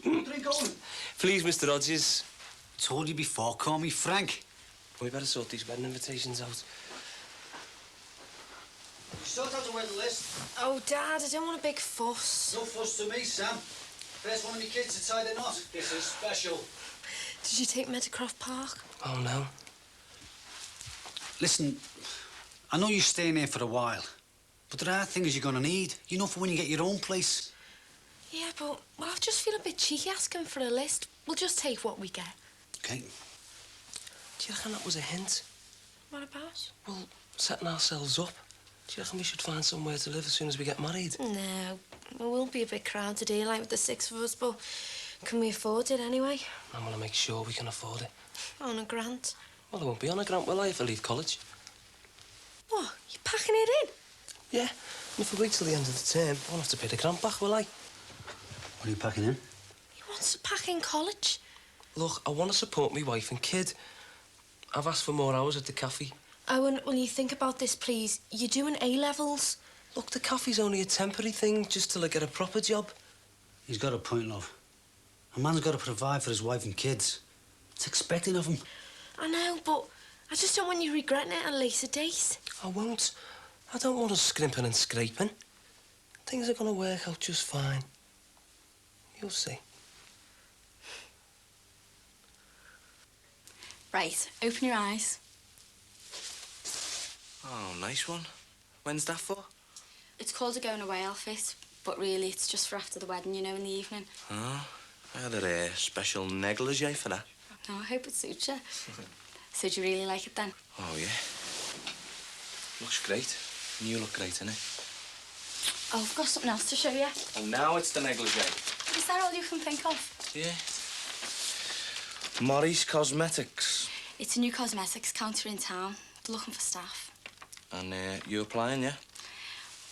Drink on. Please, Mr. Rogers. Told you before, call me Frank. We better sort these wedding invitations out. Sort out the wedding list. Oh, Dad, I don't want a big fuss. No fuss to me, Sam. There's one of my kids to tie the knot. This is special. Did you take Meadowcroft Park? Oh, no. Listen, I know you're staying here for a while, but there are things you're going to need. You know, for when you get your own place. Yeah, but well, I just feel a bit cheeky asking for a list. We'll just take what we get. Okay. Do you reckon that was a hint? What about? Well, setting ourselves up. Do you reckon we should find somewhere to live as soon as we get married? No, it will be a bit crowded here, like with the 6 of us, but can we afford it anyway? I'm gonna make sure we can afford it. On a grant. Well, I won't be on a grant, will I, if I leave college? What? You're packing it in? Yeah. And if we wait till the end of the term, I won't have to pay the grant back, will I? What are you packing in? He wants to pack in college. Look, I want to support my wife and kid. I've asked for more hours at the cafe. Owen, will you think about this, please? You're doing A-levels. Look, the cafe's only a temporary thing, just till I get a proper job. He's got a point, love. A man's got to provide for his wife and kids. It's expected of him. I know, but I just don't want you regretting it at a later date. I won't. I don't want us scrimping and scraping. Things are going to work out just fine. You'll see. Right, open your eyes. Oh, nice one. When's that for? It's called a going away outfit, but really it's just for after the wedding, you know, in the evening. Oh, are there special negligee for that? No, I hope it suits you. So do you really like it then? Oh, yeah. Looks great. And you look great, innit? Oh, I've got something else to show you. And now it's the negligee. Is that all you can think of? Yeah. Morris Cosmetics. It's a new cosmetics counter in town. They're looking for staff. And you applying, yeah?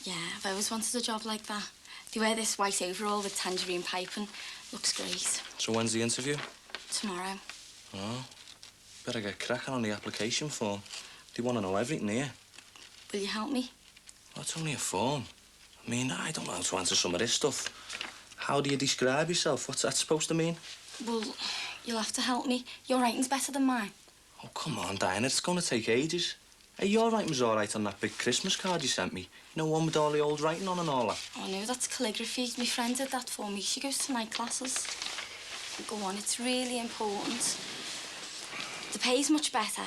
Yeah, I've always wanted a job like that. They wear this white overall with tangerine piping. Looks great. So when's the interview? Tomorrow. Oh, better get cracking on the application form. They want to know everything here. Will you help me? Well, it's only a form. I mean, I don't know how to answer some of this stuff. How do you describe yourself? What's that supposed to mean? Well, you'll have to help me. Your writing's better than mine. Oh, come on, Diana, it's going to take ages. Hey, your writing was all right on that big Christmas card you sent me. You know, one with all the old writing on and all that. Oh, no, that's calligraphy. My friend did that for me. She goes to night classes. Go on, it's really important. The pay's much better.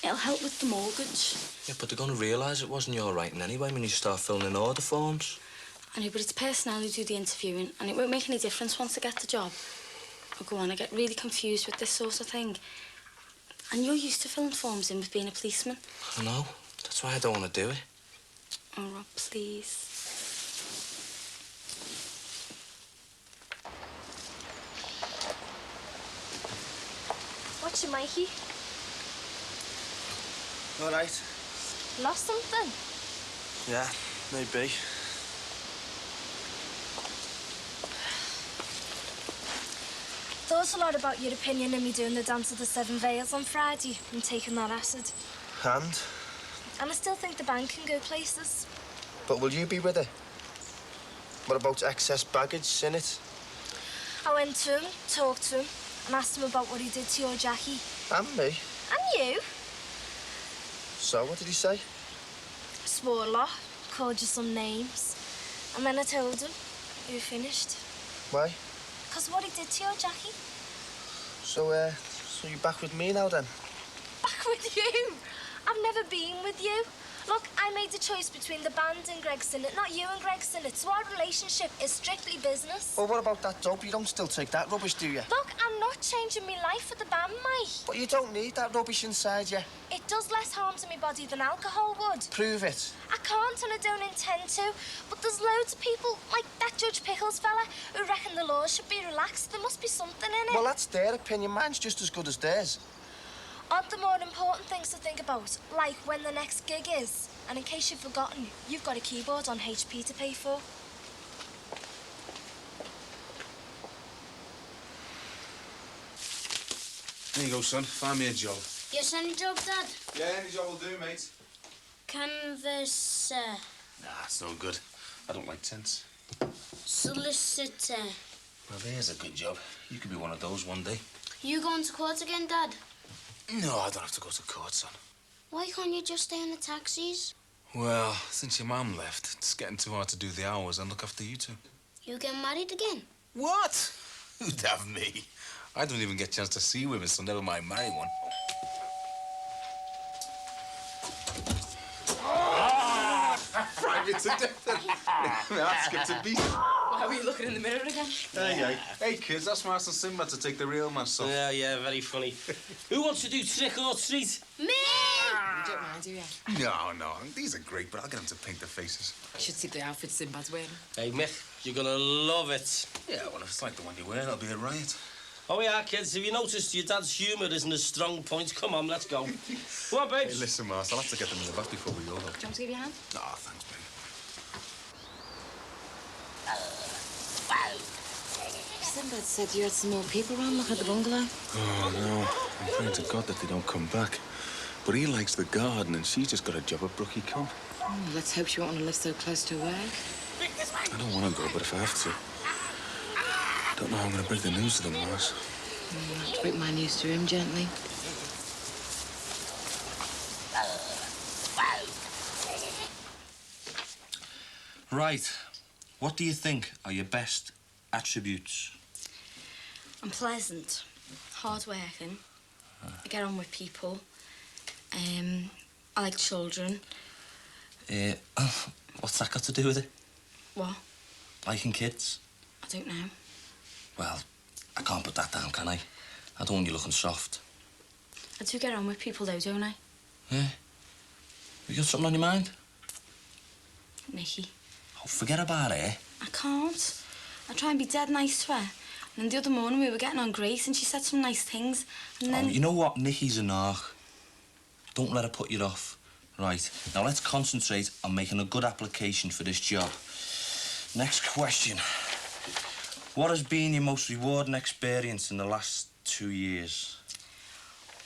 It'll help with the mortgage. Yeah, but they're going to realise it wasn't your writing anyway when you start filling in order forms. I know, but it's personnel who do the interviewing, and it won't make any difference once I get the job. Oh, go on, I get really confused with this sort of thing. And you're used to filling forms in with being a policeman. I know. That's why I don't want to do it. Oh, Rob, please. What's your Mikey? All right. Lost something? Yeah, maybe. Thought a lot about your opinion of me doing the dance of the 7 veils on Friday and taking that acid. And? And I still think the band can go places. But will you be with her? What about excess baggage in it? I went to him, talked to him, and asked him about what he did to your Jackie. And me. And you? So, what did he say? Swore a lot, called you some names. And then I told him you finished. Why? Because what he did to your Jackie. So you're back with me now, then? Back with you? I've never been with you. Look, I made the choice between the band and Greg Sinnott, not you and Greg Sinnott, so our relationship is strictly business. Well, what about that dope? You don't still take that rubbish, do you? Look, I'm not changing my life for the band, Mike. But you don't need that rubbish inside you. It does less harm to my body than alcohol would. Prove it. I can't and I don't intend to, but there's loads of people, like that Judge Pickles fella, who reckon the laws should be relaxed. There must be something in it. Well, that's their opinion. Mine's just as good as theirs. Aren't there more important things to think about, like when the next gig is? And in case you've forgotten, you've got a keyboard on HP to pay for. There you go, son. Find me a job. Yes, any job, Dad? Yeah, any job will do, mate. Canvasser. Nah, it's no good. I don't like tents. Solicitor. Well, there's a good job. You could be one of those one day. You going to court again, Dad? No, I don't have to go to court, son. Why can't you just stay in the taxis? Well, since your mum left, it's getting too hard to do the hours and look after you two. You get married again? What? Who'd have me? I don't even get a chance to see women, so never mind marry one. Fried me to death. That's good to beat. Why were you looking in the mirror again? Hey, kids, that's Master Sinbad to take the real mask off. Yeah, very funny. Who wants to do trick or treat? Me! You don't mind, do you? No, these are great, but I'll get them to paint their faces. You should see the outfit Sinbad's wearing. Hey, Mick, you're gonna love it. Yeah, well, if it's like the one you wear, it'll be a riot. Oh, yeah, kids, have you noticed your dad's humour isn't a strong point? Come on, let's go. Come on, babes. Hey, listen, Master, I'll have to get them in the bath before we go, though. Do you want to give your hand? No, thanks, babe. Sinbad said you had some more people around. Look at the bungalow. Oh, no. I'm praying to God that they don't come back. But he likes the garden, and she's just got a job at Brookie Comp. Oh, let's hope she won't want to live so close to work. I don't want to go, but if I have to... I don't know how I'm going to break the news to them, Mars. I'll have to break my news to him gently. Right. What do you think are your best attributes? I'm pleasant, hard-working. I get on with people. I like children. What's that got to do with it? What? Liking kids? I don't know. Well, I can't put that down, can I? I don't want you looking soft. I do get on with people, though, don't I? Yeah? You got something on your mind? Nicky. Oh, forget about it. I can't. I try and be dead nice to her. And then the other morning we were getting on great and she said some nice things. And then... Oh, you know what? Nicky's a narc. Don't let her put you off. Right, now let's concentrate on making a good application for this job. Next question. What has been your most rewarding experience in the last 2 years?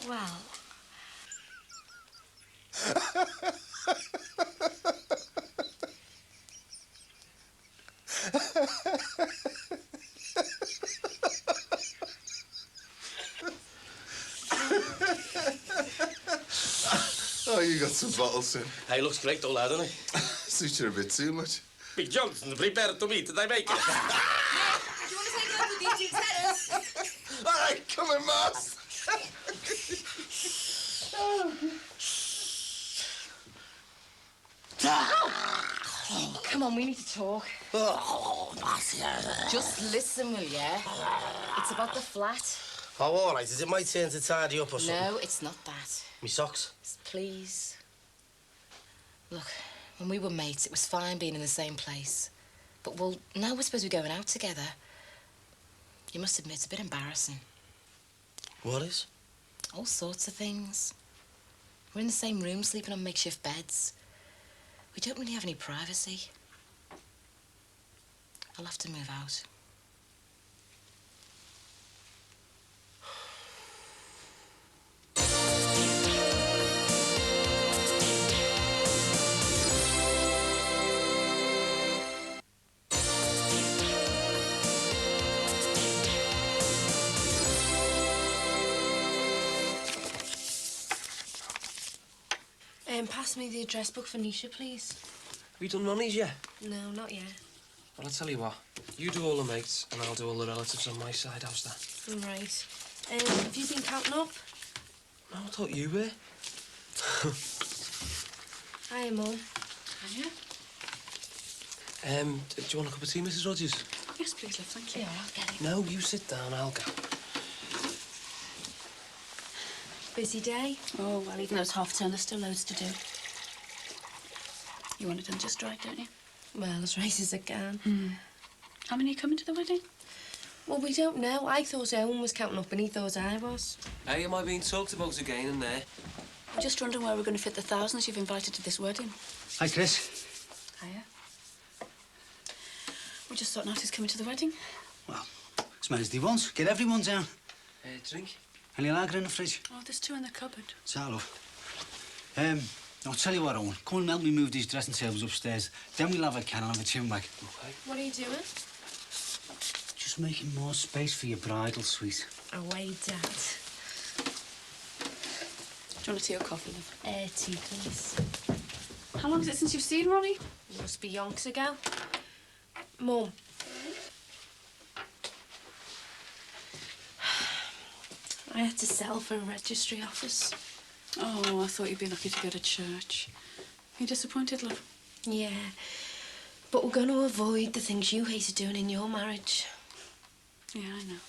Well... Oh, you got some bottles, son. Hey, looks great though, lad, doesn't he? Suits you a bit too much. Big Johnson, prepare to meet. Did I make it? Do you want to take a look with these two tenors? All right, come on, Mars. Oh, come on, we need to talk. Just listen, will ya? It's about the flat. Oh, all right. Is it my turn to tidy up or something? No, it's not that. Me socks? Please. Look, when we were mates, it was fine being in the same place. But, well, now we're supposed to be going out together. You must admit, it's a bit embarrassing. What is? All sorts of things. We're in the same room, sleeping on makeshift beds. We don't really have any privacy. I'll have to move out. Pass me the address book for Nisha, please. Have you done Ronnie's yet? No, not yet. Well, I'll tell you what. You do all the mates, and I'll do all the relatives on my side. How's that? Right. Have you been counting up? No, I thought you were. Hiya, Mum. Hiya. Do you want a cup of tea, Mrs. Rogers? Yes, please, love, thank you. Yeah, I'll get it. No, you sit down, I'll go. Busy day? Oh, well, even though it's half term, there's still loads to do. You want it done just right, don't you? Well, as right as I can. How many are coming to the wedding? Well, we don't know. I thought Owen was counting up and he thought I was. Hey, am I being talked about again in there? I'm just wondering where we're going to fit the thousands you've invited to this wedding. Hi, Chris. Hiya. We just thought Natty's coming to the wedding. Well, as many as they want. Get everyone down. Drink? Any lager in the fridge? Oh, there's two in the cupboard. It's all love. I'll tell you what, Owen. Come and help me move these dressing tables upstairs. Then we'll have a can and have a chin wag. Okay. What are you doing? Just making more space for your bridal suite. Away, Dad. Do you want a tea or coffee, love? Tea, please. How long is it since you've seen Ronnie? Must be yonks ago. Mum. I had to sell for a registry office. Oh, I thought you'd be lucky to go to church. Are you disappointed, love? Yeah. But we're going to avoid the things you hated doing in your marriage. Yeah, I know.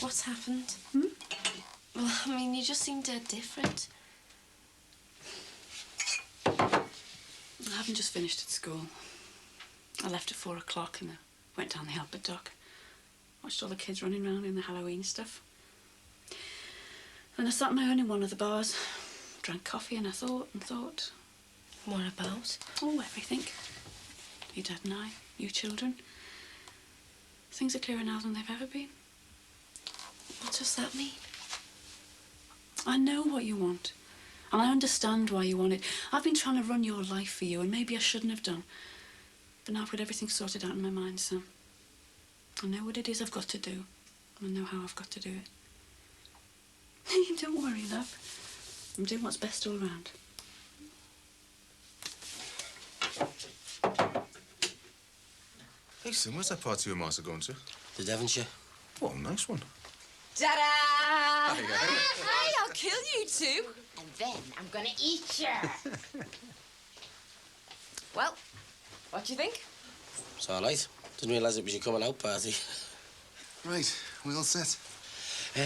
What's happened? Well, I mean, you just seem dead different. I haven't just finished at school. I left at 4 o'clock and I went down the Albert Dock. Watched all the kids running around in the Halloween stuff. Then I sat on my own in one of the bars, drank coffee, and I thought and thought. What about? Oh, everything. Your dad and I, you children. Things are clearer now than they've ever been. What does that mean? I know what you want. And I understand why you want it. I've been trying to run your life for you, and maybe I shouldn't have done. But now I've got everything sorted out in my mind, Sam. I know what it is I've got to do. And I know how I've got to do it. Don't worry, love. I'm doing what's best all round. Hey, Sim, where's that party you and Martha going to? The Devonshire. Oh, nice one. Ta-da! Hi, I'll kill you two. And then I'm gonna eat you. Well, what do you think? It's all right. Didn't realise it was your coming out party. Right, we all set?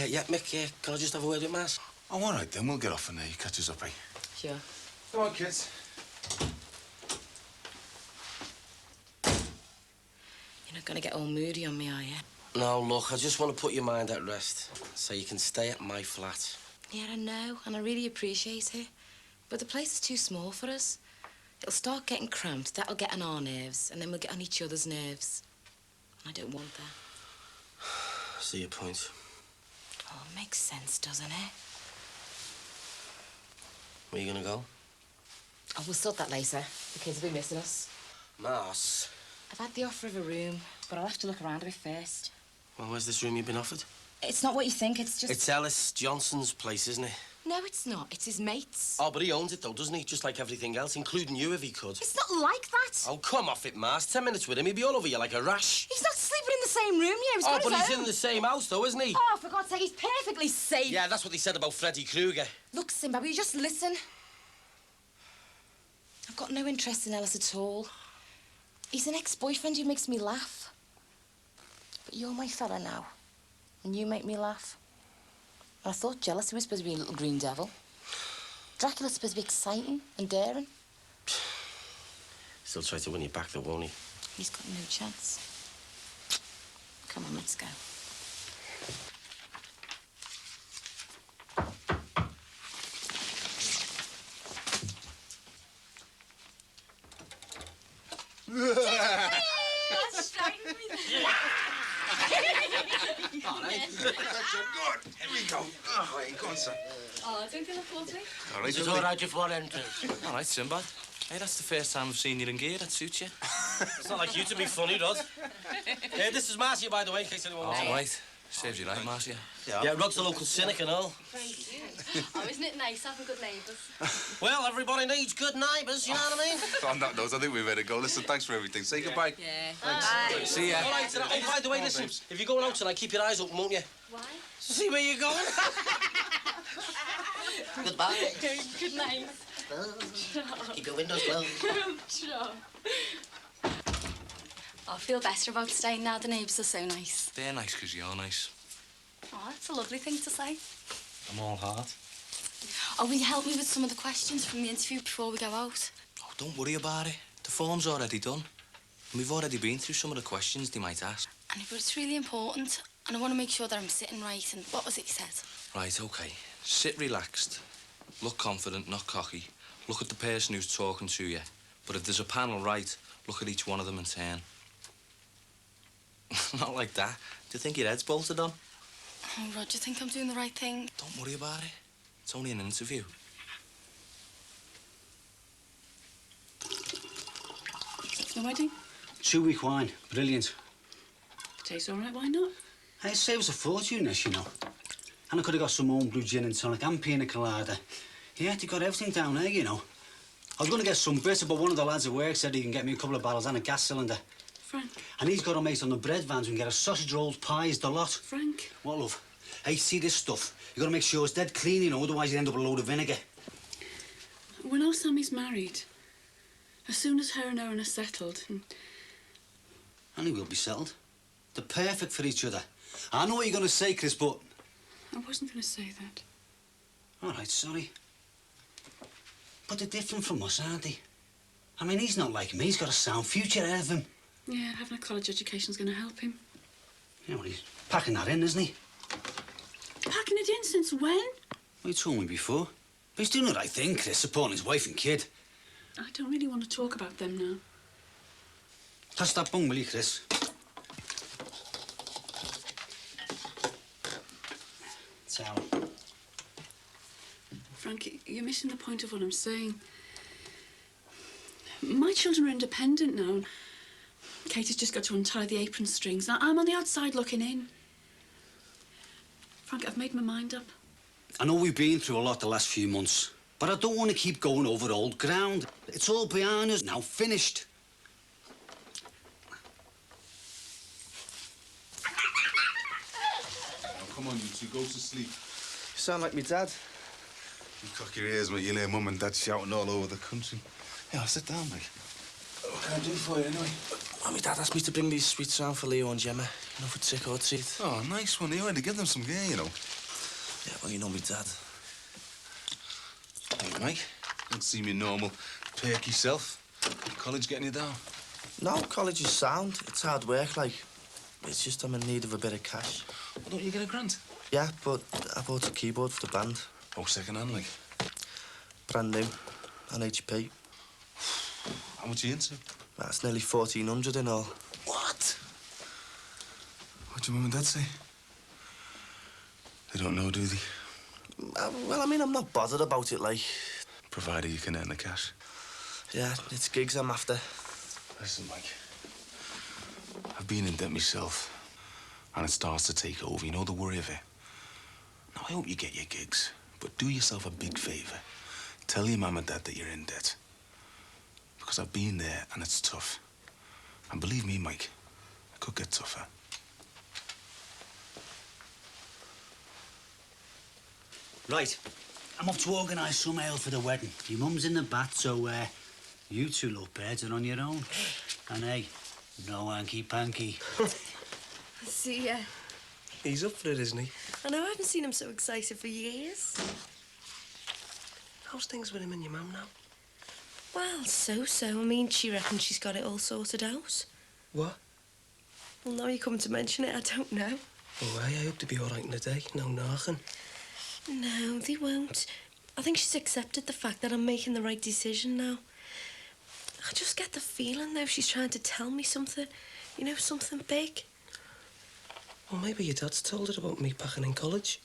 Yeah, Mick, can I just have a word with Mars? Oh, all right, then. We'll get off and you catch us up, eh? Sure. Come on, kids. You're not gonna get all moody on me, are you? No, look, I just want to put your mind at rest so you can stay at my flat. Yeah, I know, and I really appreciate it. But the place is too small for us. It'll start getting cramped, that'll get on our nerves, and then we'll get on each other's nerves. And I don't want that. See your point. Oh, it makes sense, doesn't it? Where you gonna go? Oh, we'll sort that later. The kids will be missing us. Mars. I've had the offer of a room, but I'll have to look around a bit first. Well, where's this room you've been offered? It's not what you think, it's just... It's Ellis Johnson's place, isn't it? No, it's not. It's his mates. Oh, but he owns it, though, doesn't he? Just like everything else, including you, if he could. It's not like that. Oh, come off it, Mars. 10 minutes with him, he'd be all over you like a rash. He's not sleeping in the same room, yeah. He's Oh, got but his he's own. in the same house, though, isn't he? Oh, for God's sake, he's perfectly safe. Yeah, that's what they said about Freddy Krueger. Look, Simba, will you just listen? I've got no interest in Ellis at all. He's an ex-boyfriend who makes me laugh. But you're my fella now, and you make me laugh. And I thought jealousy was supposed to be a little green devil. Dracula's supposed to be exciting and daring. Still try to win you back, though, won't he? He's got no chance. Come on, let's go. All right. Good. Here we go. Oh, right, go on, son. Oh, don't feel applause me. All right, Is it all right before entrance? All right, Sinbad. Hey, that's the first time I've seen you in gear. That suits you. It's not like you to be funny, Rod. This is Marcia, by the way, in case anyone wants to know. Right. Saves you right, Marcia. Yeah, Rod's a local cynic and all. Oh, isn't it nice having good neighbours? Well, everybody needs good neighbours, you know what I mean? On that note, I think we better go. Listen, thanks for everything. Say goodbye. Yeah. Thanks. See ya. All right, oh, by the way, listen, if you're going out tonight, keep your eyes open, won't you? Why? See where you're going. Goodbye. Good night. Keep your windows closed. Sure. I feel better about staying now. The neighbours are so nice. They're nice because you're nice. Oh, that's a lovely thing to say. I'm all heart. Oh, will you help me with some of the questions from the interview before we go out? Oh, don't worry about it. The form's already done. And we've already been through some of the questions they might ask. But it's really important, and I want to make sure that I'm sitting right. And what was it you said? Right, OK. Sit relaxed. Look confident, not cocky. Look at the person who's talking to you. But if there's a panel right, look at each one of them in turn. Not like that. Do you think your head's bolted on? Oh, Rod, do you think I'm doing the right thing? Don't worry about it. It's only an interview. The wedding? 2-week wine. Brilliant. Tastes all right, why not? Hey, it saves a fortune, this, you know. And I could have got some homebrew gin and tonic and pina colada. Yeah, they got everything down there, you know. I was going to get some bitter, but one of the lads at work said he can get me a couple of bottles and a gas cylinder. Frank. And he's got a mate on the bread vans who can get a sausage rolls, pies, the lot. Frank. What, love? Hey, see this stuff? You got to make sure it's dead clean, you know, otherwise you end up with a load of vinegar. Well, now Sammy's married. As soon as her and Owen are settled. And he will be settled. They're perfect for each other. I know what you're going to say, Chris, but... I wasn't going to say that. All right, sorry. But they're different from us, aren't they? I mean, he's not like me. He's got a sound future ahead of him. Yeah, having a college education's going to help him. Yeah, well, he's packing that in, isn't he? Packing it in since when? Well, he told me before. But he's doing the right thing, Chris, supporting his wife and kid. I don't really want to talk about them now. Pass that bung, will you, Chris? Towel. Frank, you're missing the point of what I'm saying. My children are independent now. Katie's just got to untie the apron strings. I'm on the outside looking in. Frank, I've made my mind up. I know we've been through a lot the last few months, but I don't want to keep going over old ground. It's all behind us now, finished. Come on, you two, go to sleep. You sound like me dad. You cock your ears, mate. You'll hear Mum and Dad shouting all over the country. Yeah, sit down, mate. What can I do for you, anyway? Mummy, Dad asked me to bring these sweets round for Leo and Gemma. You know, for trick or treat. Oh, nice one. You had to give them some gear, you know. Yeah, well, you know me, Dad. Hey, Mike. Don't see me normal, perky self. College getting you down? No, college is sound. It's hard work, like. It's just I'm in need of a bit of cash. Well, don't you get a grant? Yeah, but I bought a keyboard for the band. Oh, second-hand, like? Brand new. An HP. How much are you into? That's nearly 1,400 in all. What? What'd your Mum and Dad say? They don't know, do they? Well, I mean, I'm not bothered about it, like. Provided you can earn the cash. Yeah, it's gigs I'm after. Listen, Mike. I've been in debt myself, and it starts to take over. You know the worry of it. Now, I hope you get your gigs, but do yourself a big favour. Tell your mum and dad that you're in debt. Because I've been there, and it's tough. And believe me, Mike, it could get tougher. Right. I'm off to organise some ale for the wedding. Your mum's in the bath, so, you two lovebirds are on your own. And, hey, no hanky-panky. See ya. He's up for it, isn't he? I know, I haven't seen him so excited for years. How's things with him and your mum now? Well, so. I mean, she reckons she's got it all sorted out. What? Well, now you come to mention it, I don't know. Oh, I hope to be all right in the day. No knocking. No, they won't. I think she's accepted the fact that I'm making the right decision now. I just get the feeling, though, she's trying to tell me something. You know, something big. Well, maybe your dad's told her about me packing in college.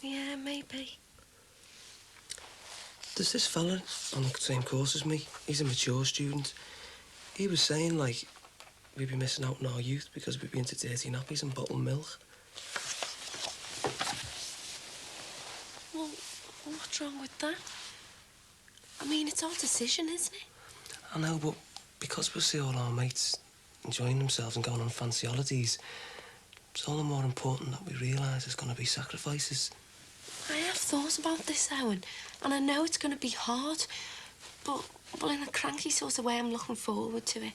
Yeah, maybe. There's this fella on the same course as me. He's a mature student. He was saying, like, we'd be missing out on our youth because we'd be into dirty nappies and bottled milk. Well, what's wrong with that? I mean, it's our decision, isn't it? I know, but because we see all our mates enjoying themselves and going on fancy holidays, it's all the more important that we realise there's going to be sacrifices. I have thought about this, Owen, and I know it's going to be hard, but well, in a cranky sort of way, I'm looking forward to it.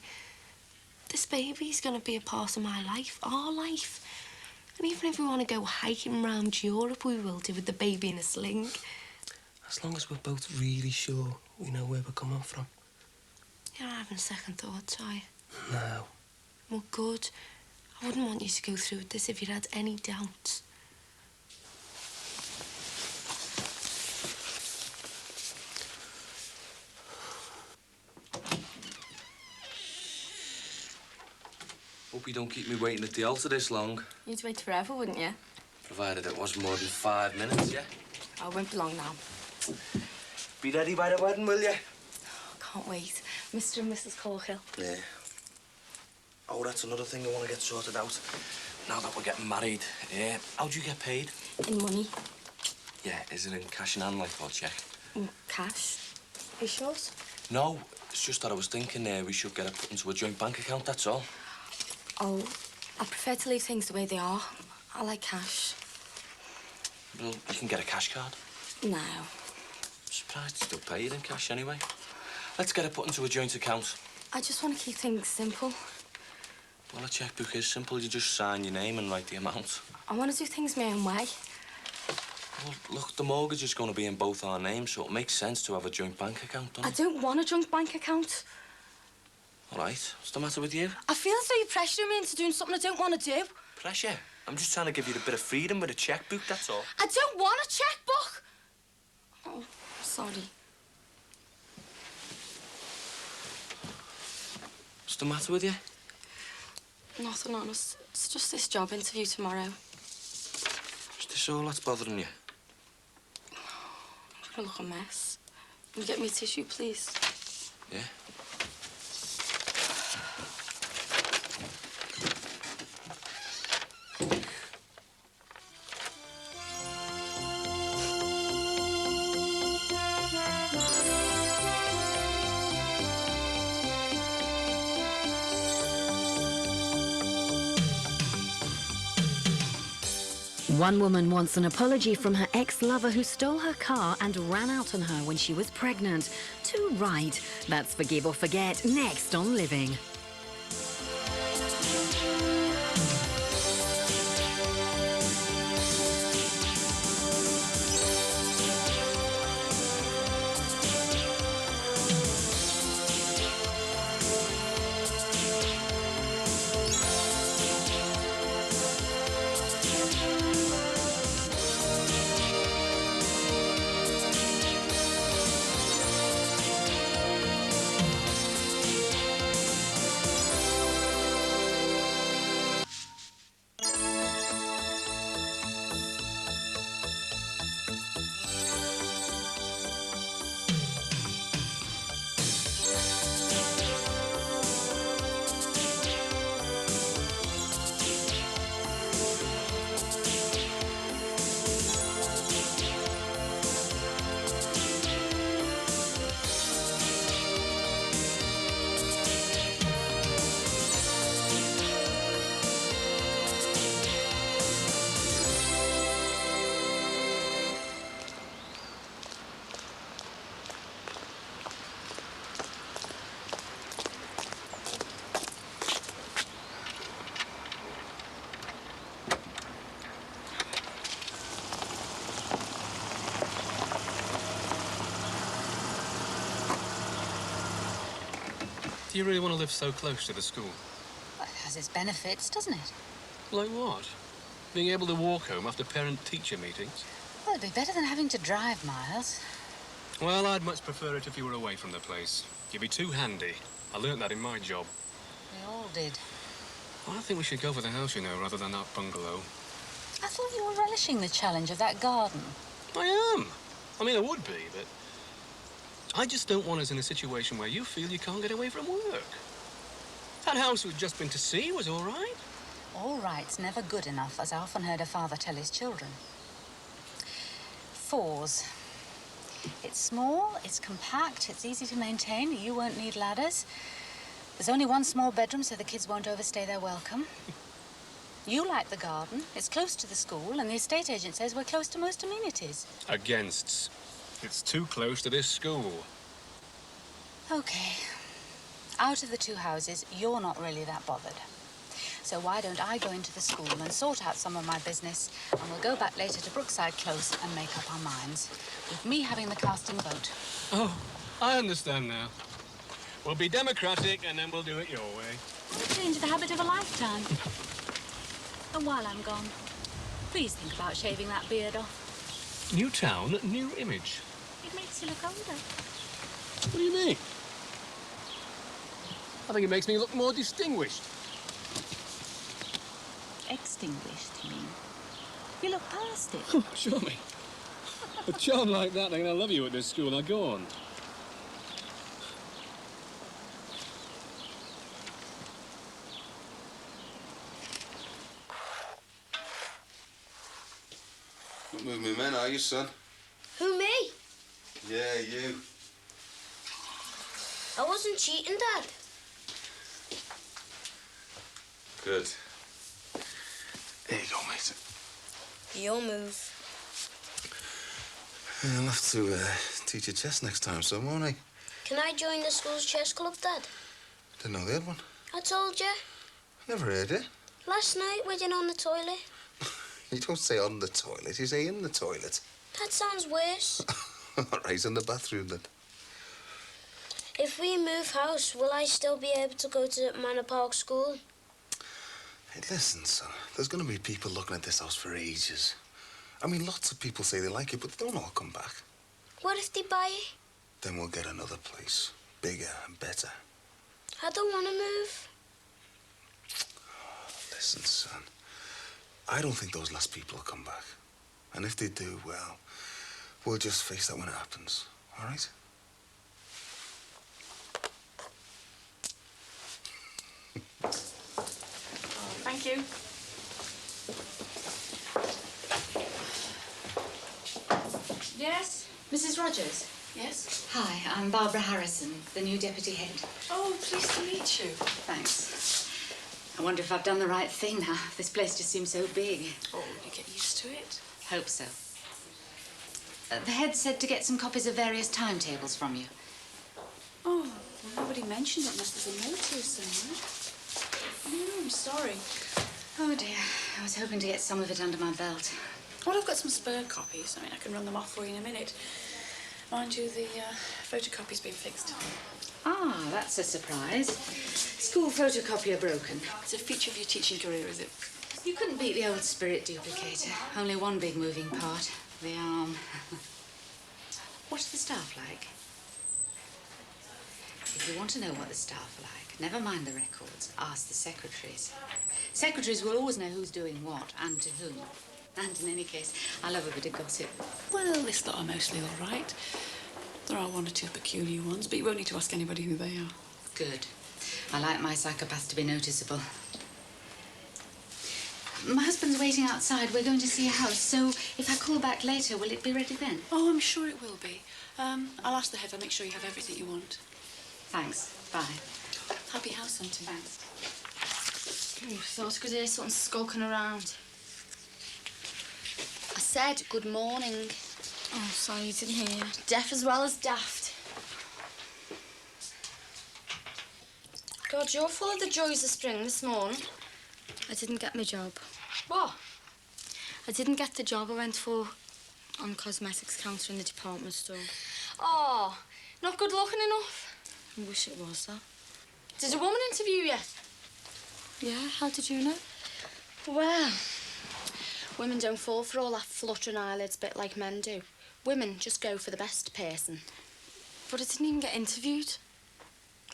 This baby's going to be a part of my life, our life. And even if we want to go hiking round Europe, we will do with the baby in a sling. As long as we're both really sure we know where we're coming from. You're not having second thoughts, are you? No. Well, good. I wouldn't want you to go through with this if you had any doubts. Hope you don't keep me waiting at the altar this long. You'd wait forever, wouldn't you? Provided it wasn't more than 5 minutes, yeah? I won't be long now. Be ready by the wedding, will you? Can't wait. Mr. and Mrs. Corkill. Yeah. Oh, that's another thing I want to get sorted out. Now that we're getting married, how do you get paid? In money. Yeah, is it in cash in hand, like, or check? In cash. Are you sure? No, it's just that I was thinking we should get it put into a joint bank account, that's all. Oh, I prefer to leave things the way they are. I like cash. Well, you can get a cash card. No. I'm surprised they still pay you in cash anyway. Let's get it put into a joint account. I just want to keep things simple. Well, a checkbook is simple. You just sign your name and write the amount. I want to do things my own way. Well, look, the mortgage is going to be in both our names, so it makes sense to have a joint bank account, doesn't I it? don't want a joint bank account. All right. What's the matter with you? I feel as though you're pressuring me into doing something I don't want to do. Pressure? I'm just trying to give you a bit of freedom with a checkbook, that's all. I don't want a checkbook. Oh, sorry. What's the matter with you? Nothing, honest. It's just this job interview tomorrow. Is this all that's bothering you? I'm gonna look a mess. Can you get me a tissue, please? Yeah? One woman wants an apology from her ex-lover who stole her car and ran out on her when she was pregnant. Too right. That's Forgive or Forget, next on Living. Do you really want to live so close to the school? Well, it has its benefits, doesn't it? Like what? Being able to walk home after parent-teacher meetings? Well, it'd be better than having to drive miles. Well, I'd much prefer it if you were away from the place. You'd be too handy. I learnt that in my job. We all did. Well, I think we should go for the house, you know, rather than that bungalow. I thought you were relishing the challenge of that garden. I am. I mean, I would be, but I just don't want us in a situation where you feel you can't get away from work. That house we'd just been to see was all right. All right's never good enough, as I often heard a father tell his children. 4s. It's small, it's compact, it's easy to maintain. You won't need ladders. There's only one small bedroom, so the kids won't overstay their welcome. You like the garden. It's close to the school, and the estate agent says we're close to most amenities. Against. It's too close to this school. Okay. Out of the 2 houses, you're not really that bothered. So why don't I go into the school and sort out some of my business, and we'll go back later to Brookside Close and make up our minds, with me having the casting vote. Oh, I understand now. We'll be democratic, and then we'll do it your way. I'll change the habit of a lifetime. And while I'm gone, please think about shaving that beard off. New town, new image. It makes you look older. What do you mean? I think it makes me look more distinguished. Extinguished, you mean? You look past it. Show me. A charm like that, they're going to love you at this school. Now, go on. Not moving me men, are you, son? Who, me? Yeah, you. I wasn't cheating, Dad. Good. There you go, mate. Your move. I'll have to teach you chess next time, son, won't I? Can I join the school's chess club, Dad? Didn't know they had one. I told you. Never heard it. Last night, when you're on the toilet. You don't say on the toilet, you say in the toilet. That sounds worse. All right, in the bathroom then. If we move house, will I still be able to go to Manor Park School? Hey, listen, son. There's going to be people looking at this house for ages. I mean, lots of people say they like it, but they don't all come back. What if they buy it? Then we'll get another place. Bigger and better. I don't want to move. Listen, son. I don't think those last people will come back. And if they do, well, we'll just face that when it happens. All right? Thank you. Yes? Mrs. Rogers? Yes? Hi, I'm Barbara Harrison, the new deputy head. Oh, pleased to meet you. Thanks. I wonder if I've done the right thing now. This place just seems so big. Oh, you get used to it. Hope so. The head said to get some copies of various timetables from you. Oh, well, nobody mentioned it unless there's a note here somewhere. Oh, I'm sorry. Oh, dear. I was hoping to get some of it under my belt. Well, I've got some spare copies. I mean, I can run them off for you in a minute. Mind you, the photocopy's been fixed. Ah, that's a surprise. School photocopier broken. It's a feature of your teaching career, is it? You couldn't beat the old spirit duplicator. Only one big moving part. The arm. What are the staff like? If you want to know what the staff are like, never mind the records. Ask the secretaries. Secretaries will always know who's doing what and to whom. And in any case, I love a bit of gossip. Well, this lot are mostly all right. There are one or two peculiar ones, but you won't need to ask anybody who they are. Good. I like my psychopath to be noticeable. My husband's waiting outside. We're going to see a house, so if I call back later, will it be ready then? Oh, I'm sure it will be. I'll ask the head. I'll make sure you have everything you want. Thanks. Bye. Happy house hunting. Thanks. Oh, thought I could hear something skulking around. I said good morning. Oh, sorry, you didn't hear. Deaf as well as daft. God, you're full of the joys of spring this morning. I didn't get my job. What? I didn't get the job I went for on cosmetics counter in the department store. Oh, not good looking enough? I wish it was, though. Did a woman interview you? Yeah, how did you know? Well, women don't fall for all that fluttering eyelids bit like men do. Women just go for the best person. But I didn't even get interviewed.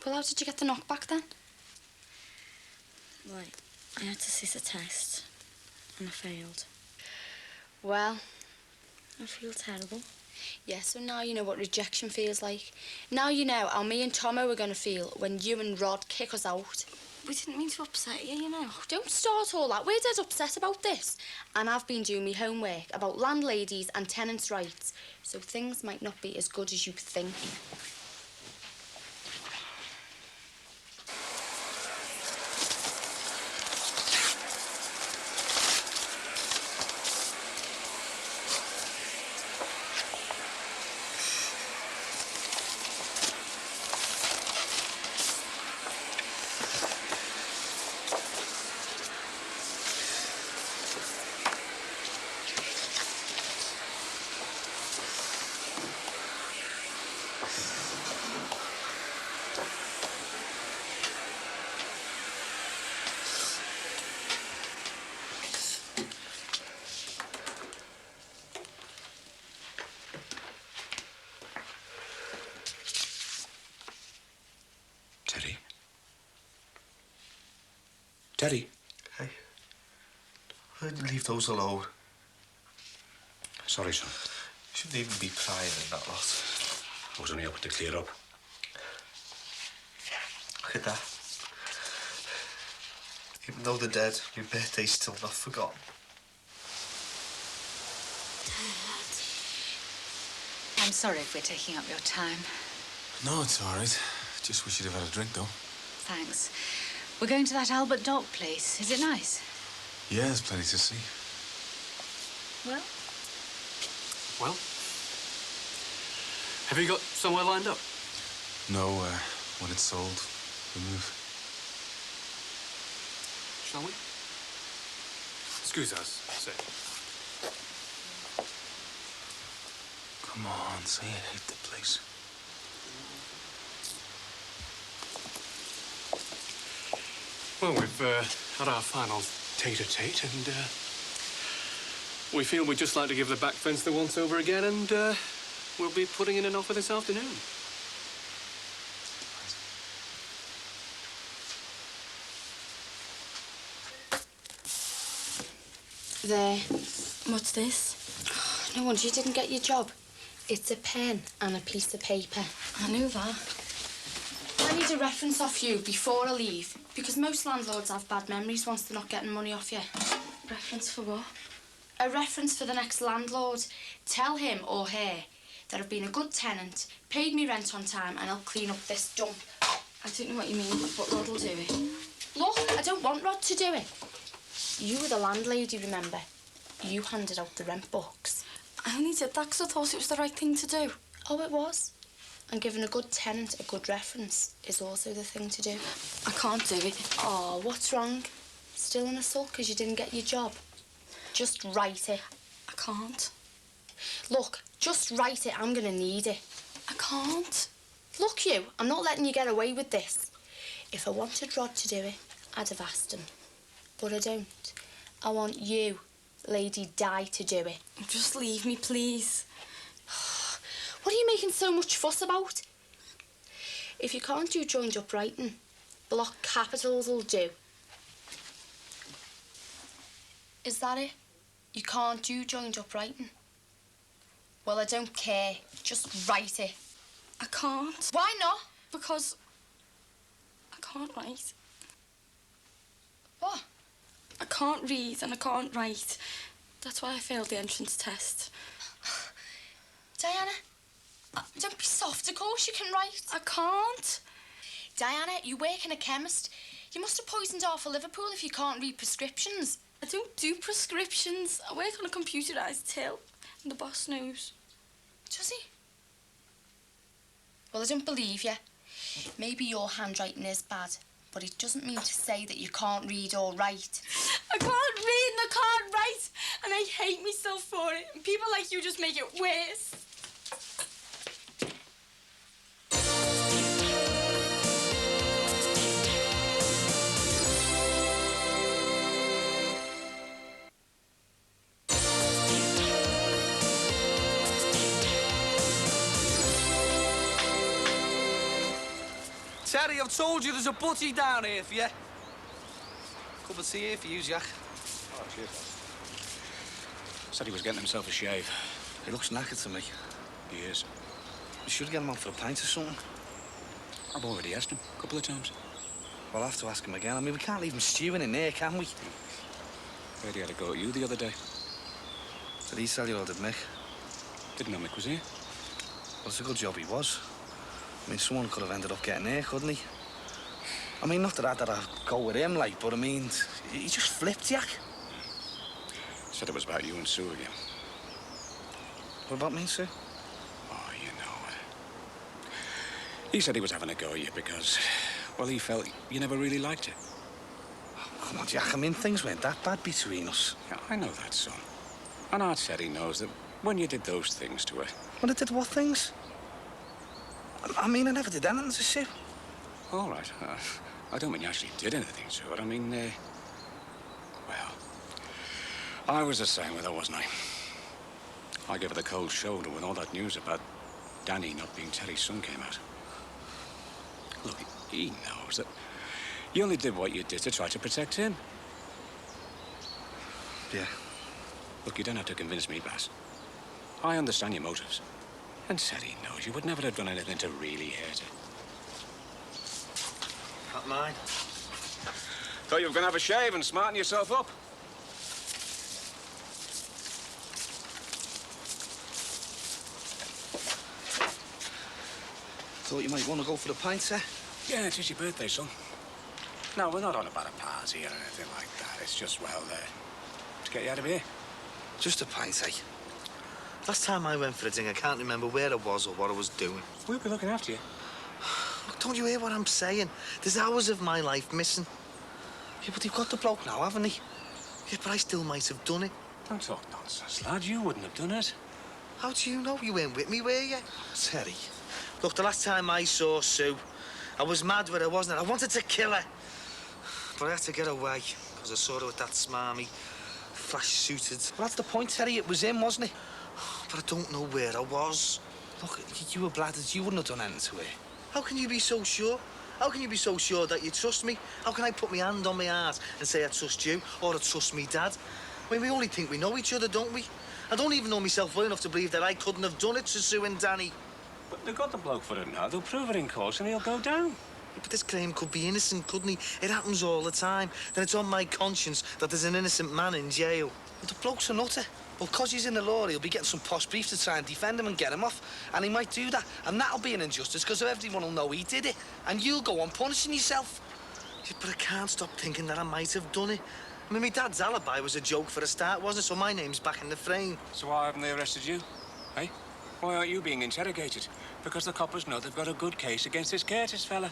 Well, how did you get the knockback then? Right, I had to sit a test and I failed. Well, I feel terrible. Yeah, so now you know what rejection feels like. Now you know how me and Tomo were going to feel when you and Rod kick us out. We didn't mean to upset you, you know. Don't start all that. We're dead upset about this. And I've been doing my homework about landladies and tenants' rights, so things might not be as good as you think. Teddy. Hey. Why'd you leave those alone? Sorry, son. You shouldn't even be prying in that lot. I was only hoping to clear up. Look at that. Even though they're dead, your birthday's still not forgotten. I'm sorry if we're taking up your time. No, it's all right. Just wish you'd have had a drink, though. Thanks. We're going to that Albert Dog place. Is it nice? Yeah, there's plenty to see. Well? Well? Have you got somewhere lined up? No, when it's sold, we move. Shall we? Excuse us, sir. Come on, say I hate the place. Well, we've had our final tete-a-tete, and we feel we'd just like to give the back fence the once-over again, and we'll be putting in an offer this afternoon. There. What's this? No wonder you didn't get your job. It's a pen and a piece of paper. I knew that. I need a reference off you before I leave, because most landlords have bad memories once they're not getting money off you. Reference for what? A reference for the next landlord. Tell him or her that I've been a good tenant, paid me rent on time, and I'll clean up this dump. I don't know what you mean, but Rod will do it. Look, I don't want Rod to do it. You were the landlady, remember? You handed out the rent books. I only did that because I thought it was the right thing to do. Oh, it was? And giving a good tenant a good reference is also the thing to do. I can't do it. Oh, what's wrong? Still in a sulk because you didn't get your job? Just write it. I can't. Look, just write it. I'm going to need it. I can't. Look, you, I'm not letting you get away with this. If I wanted Rod to do it, I'd have asked him. But I don't. I want you, Lady Di, to do it. Just leave me, please. What are you making so much fuss about? If you can't do joined-up writing, block capitals will do. Is that it? You can't do joined-up writing? Well, I don't care. Just write it. I can't. Why not? Because I can't write. What? I can't read and I can't write. That's why I failed the entrance test. Diana, don't be soft. Of course you can write. I can't. Diana, you work in a chemist. You must have poisoned half of Liverpool if you can't read prescriptions. I don't do prescriptions. I work on a computerised till, and the boss knows. Does he? Well, I don't believe you. Maybe your handwriting is bad, but it doesn't mean to say that you can't read or write. I can't read and I can't write, and I hate myself for it. And people like you just make it worse. Terry, I've told you there's a butty down here for you. Cup of tea here for you, Jack. Oh, cheers. Said he was getting himself a shave. He looks knackered to me. He is. You should get him out for a pint or something. I've already asked him a couple of times. Well, I'll have to ask him again. I mean, we can't leave him stewing in there, can we? Heard he had a go at you the other day. Did he tell you all, did Mick? Didn't know Mick was here. Well, it's a good job he was. I mean, someone could have ended up getting there, couldn't he? I mean, not that I'd go with him, like, but I mean, he just flipped, Jack. Said it was about you and Sue again. What about me, Sue? Oh, you know. He said he was having a go at you because, well, he felt you never really liked it. Oh, come on, Jack, I mean, things weren't that bad between us. Yeah, I know that, son. And Art said he knows that when you did those things to her... When I did what things? I mean, I never did anything to Sue. All right. I don't mean you actually did anything to her. I mean, well, I was the same with her, wasn't I? I gave her the cold shoulder when all that news about Danny not being Terry's son came out. Look, he knows that you only did what you did to try to protect him. Yeah. Look, you don't have to convince me, Bass. I understand your motives. And Terry knows you would never have done anything to really hurt her. Not mine. Thought you were going to have a shave and smarten yourself up. Thought you might want to go for the pint, sir? Yeah, it's just your birthday, son. No, we're not on about a party or anything like that. It's just, well, to get you out of here. Just a pint, eh? Last time I went for a ding, I can't remember where I was or what I was doing. We'll be looking after you. Look, don't you hear what I'm saying? There's hours of my life missing. Yeah, but they've got the bloke now, haven't they? Yeah, but I still might have done it. Don't talk nonsense, lad. You wouldn't have done it. How do you know? You weren't with me, were you? Terry. Look, the last time I saw Sue, I was mad with her, wasn't I? I wanted to kill her. But I had to get away, because I saw her with that smarmy, flash-suited... Well, that's the point, Terry. It was him, wasn't it? But I don't know where I was. Look, you were bladders. You wouldn't have done anything to her. How can you be so sure? How can you be so sure that you trust me? How can I put my hand on my heart and say I trust you, or I trust me dad? I mean, we only think we know each other, don't we? I don't even know myself well enough to believe that I couldn't have done it to Sue and Danny. But they've got the bloke for it now. They'll prove it in court and he'll go down. But this claim could be innocent, couldn't he? It happens all the time. Then it's on my conscience that there's an innocent man in jail. Well, the bloke's a nutter. Well, 'cause he's in the law, he'll be getting some posh beef to try and defend him and get him off. And he might do that. And that'll be an injustice, because everyone will know he did it. And you'll go on punishing yourself. Yeah, but I can't stop thinking that I might have done it. I mean, my dad's alibi was a joke for a start, wasn't it? So my name's back in the frame. So why haven't they arrested you? Hey? Why aren't you being interrogated? Because the coppers know they've got a good case against this Curtis fella.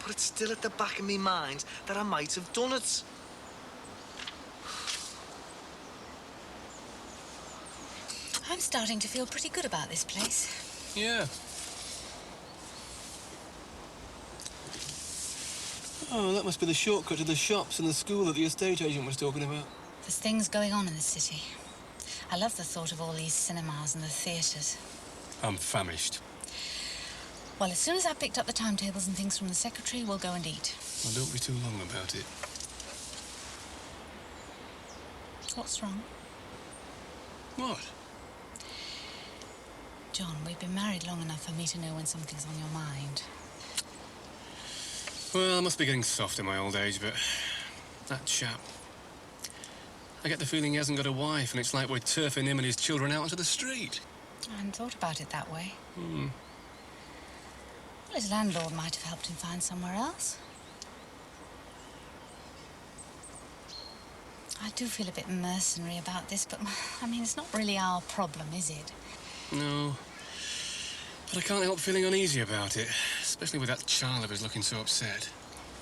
But it's still at the back of my mind that I might have done it. I'm starting to feel pretty good about this place. Yeah. Oh, that must be the shortcut to the shops and the school that the estate agent was talking about. There's things going on in the city. I love the thought of all these cinemas and the theatres. I'm famished. Well, as soon as I've picked up the timetables and things from the secretary, we'll go and eat. Well, don't be too long about it. What's wrong? What? John, we've been married long enough for me to know when something's on your mind. Well, I must be getting soft in my old age, but that chap... I get the feeling he hasn't got a wife, and it's like we're turfing him and his children out onto the street. I hadn't thought about it that way. Hmm. Well, his landlord might have helped him find somewhere else. I do feel a bit mercenary about this, but, I mean, it's not really our problem, is it? No. But I can't help feeling uneasy about it, especially with that child of his looking so upset.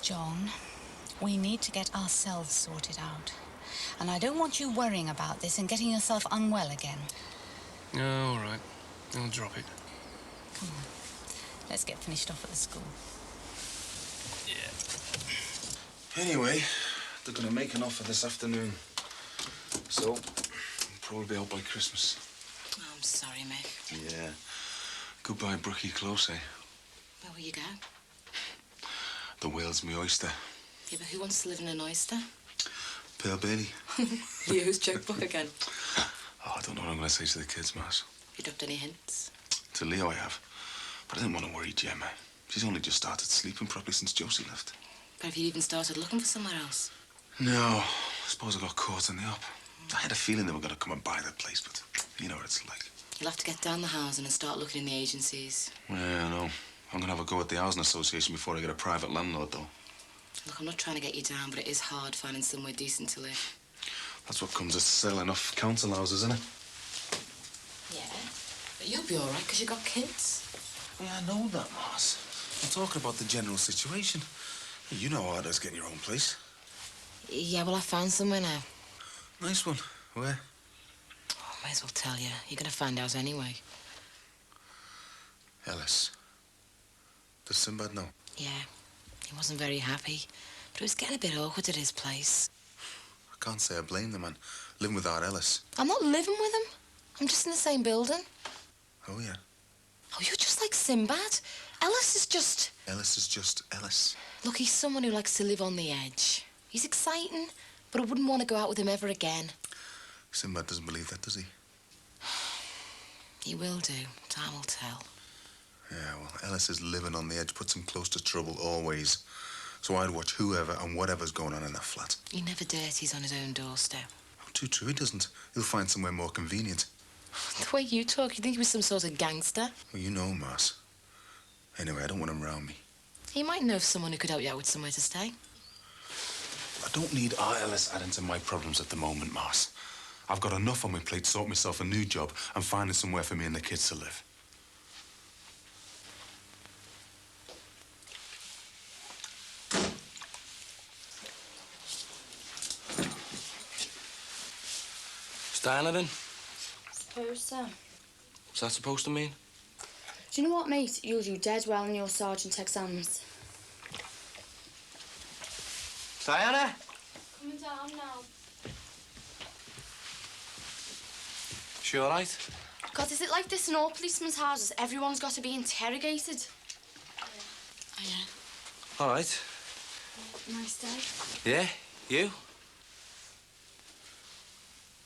John, we need to get ourselves sorted out. And I don't want you worrying about this and getting yourself unwell again. Oh, all right. I'll drop it. Come on. Let's get finished off at the school. Yeah. Anyway, they're going to make an offer this afternoon. So, we'll probably be out by Christmas. Oh, I'm sorry, Mick. Yeah. Goodbye, Brookie Close, eh? Where will you go? The whale's me oyster. Yeah, but who wants to live in an oyster? Pale Bailey. Leo's joke again. Oh, I don't know what I'm going to say to the kids, Mars. You dropped any hints? To Leo, I have. But I didn't want to worry Gemma. She's only just started sleeping properly since Josie left. But have you even started looking for somewhere else? No. I suppose I got caught in the up. I had a feeling they were going to come and buy the place, but you know what it's like. You'll have to get down the housing and start looking in the agencies. Yeah, I know. I'm going to have a go at the Housing Association before I get a private landlord, though. Look, I'm not trying to get you down, but it is hard finding somewhere decent to live. That's what comes of selling off council houses, isn't it? Yeah, but you'll be all right because you got kids. Yeah, I know that, Mars. I'm talking about the general situation. You know how it is getting your own place. Yeah, well, I found somewhere now. Nice one. Where? Oh, I may as well tell you. You're going to find out anyway. Ellis. Does Sinbad know? Yeah, he wasn't very happy. But it was getting a bit awkward at his place. I can't say I blame the man. Living without Ellis. I'm not living with him. I'm just in the same building. Oh, yeah. Oh, you're just like Sinbad. Ellis is just... Ellis is just Ellis. Look, he's someone who likes to live on the edge. He's exciting, but I wouldn't want to go out with him ever again. Sinbad doesn't believe that, does he? He will do. Time will tell. Yeah, well, Ellis is living on the edge, puts him close to trouble always. So I'd watch whoever and whatever's going on in that flat. He never dirties on his own doorstep. Oh, too true, he doesn't. He'll find somewhere more convenient. The way you talk, you think he was some sort of gangster. Well, you know, Mars. Anyway, I don't want him around me. He might know of someone who could help you out with somewhere to stay. I don't need our Ellis adding to my problems at the moment, Mars. I've got enough on my plate to sort myself a new job and finding somewhere for me and the kids to live. Steiner in? Suppose so. What's that supposed to mean? Do you know what, mate? You'll do dead well in your sergeant exams. Diana? Coming down now. She all right? God, is it like this in all policemen's houses? Everyone's got to be interrogated. Oh, yeah. All right. Nice day. Yeah, you?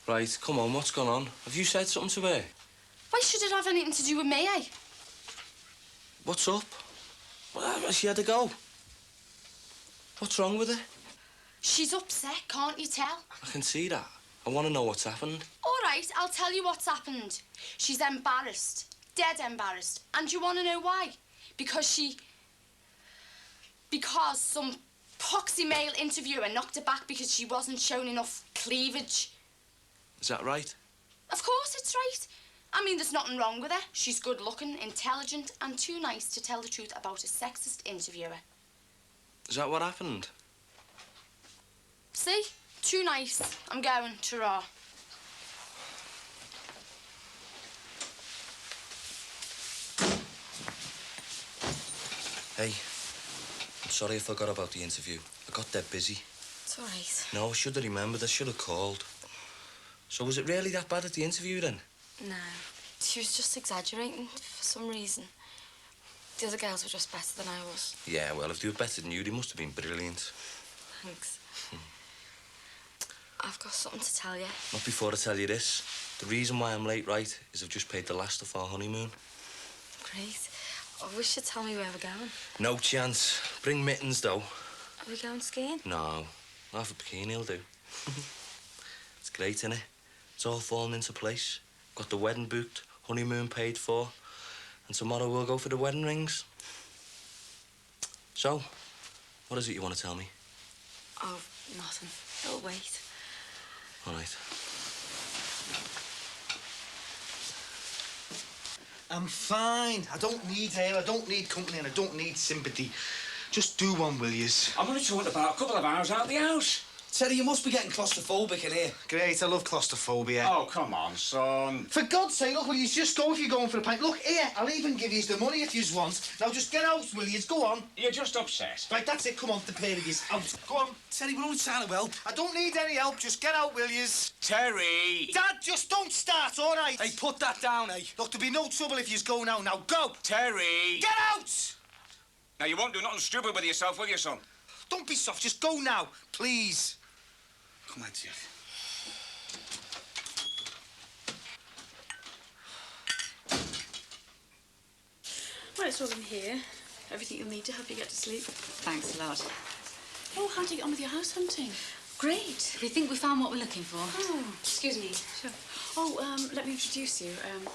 Right, come on, what's gone on? Have you said something to her? Why should it have anything to do with me, eh? What's up? Well, she had to go. What's wrong with her? She's upset, can't you tell? I can see that. I want to know what's happened. All right, I'll tell you what's happened. She's embarrassed. Dead embarrassed. And you want to know why? Because some poxy male interviewer knocked her back because she wasn't showing enough cleavage. Is that right? Of course it's right. I mean, there's nothing wrong with her. She's good-looking, intelligent, and too nice to tell the truth about a sexist interviewer. Is that what happened? See? Too nice. I'm going. Ta-ra. Hey, I'm sorry I forgot about the interview. I got dead busy. It's all right. No, I should have remembered. I should have called. So was it really that bad at the interview then? No. She was just exaggerating for some reason. The other girls were just better than I was. Yeah, well, if they were better than you, they must have been brilliant. Thanks. I've got something to tell you. Not before I tell you this. The reason why I'm late, right, is I've just paid the last of our honeymoon. Great. I wish you'd tell me where we're going. No chance. Bring mittens, though. Are we going skiing? No. Half a bikini will do. It's great, innit? It's all fallen into place. Got the wedding booked, honeymoon paid for, and tomorrow we'll go for the wedding rings. So, what is it you want to tell me? Oh, nothing. It'll wait. All right. I'm fine. I don't need her, I don't need company, and I don't need sympathy. Just do one, will yous? I'm only talking about a couple of hours out of the house. Teddy, you must be getting claustrophobic in here. Great, I love claustrophobia. Oh, come on, son. For God's sake, look, will you just go if you're going for a pint? Look, here, I'll even give you the money if yous want. Now just get out, will yous? Go on. You're just upset. Right, that's it. Come on, the pair of yous. Out. Go on. Teddy, we're only trying to help. I don't need any help. Just get out, will yous? Terry! Dad, just don't start, all right? Hey, put that down, eh? Look, there'll be no trouble if yous go now. Now, go! Terry! Get out! Now, you won't do nothing stupid with yourself, will you, son? Don't be soft. Just go now, please. Come on, Jeff. Well, it's all in here. Everything you'll need to help you get to sleep. Thanks a lot. Oh, how'd you get on with your house hunting? Great. We think we found what we're looking for. Oh, excuse me. Sure. Oh, let me introduce you.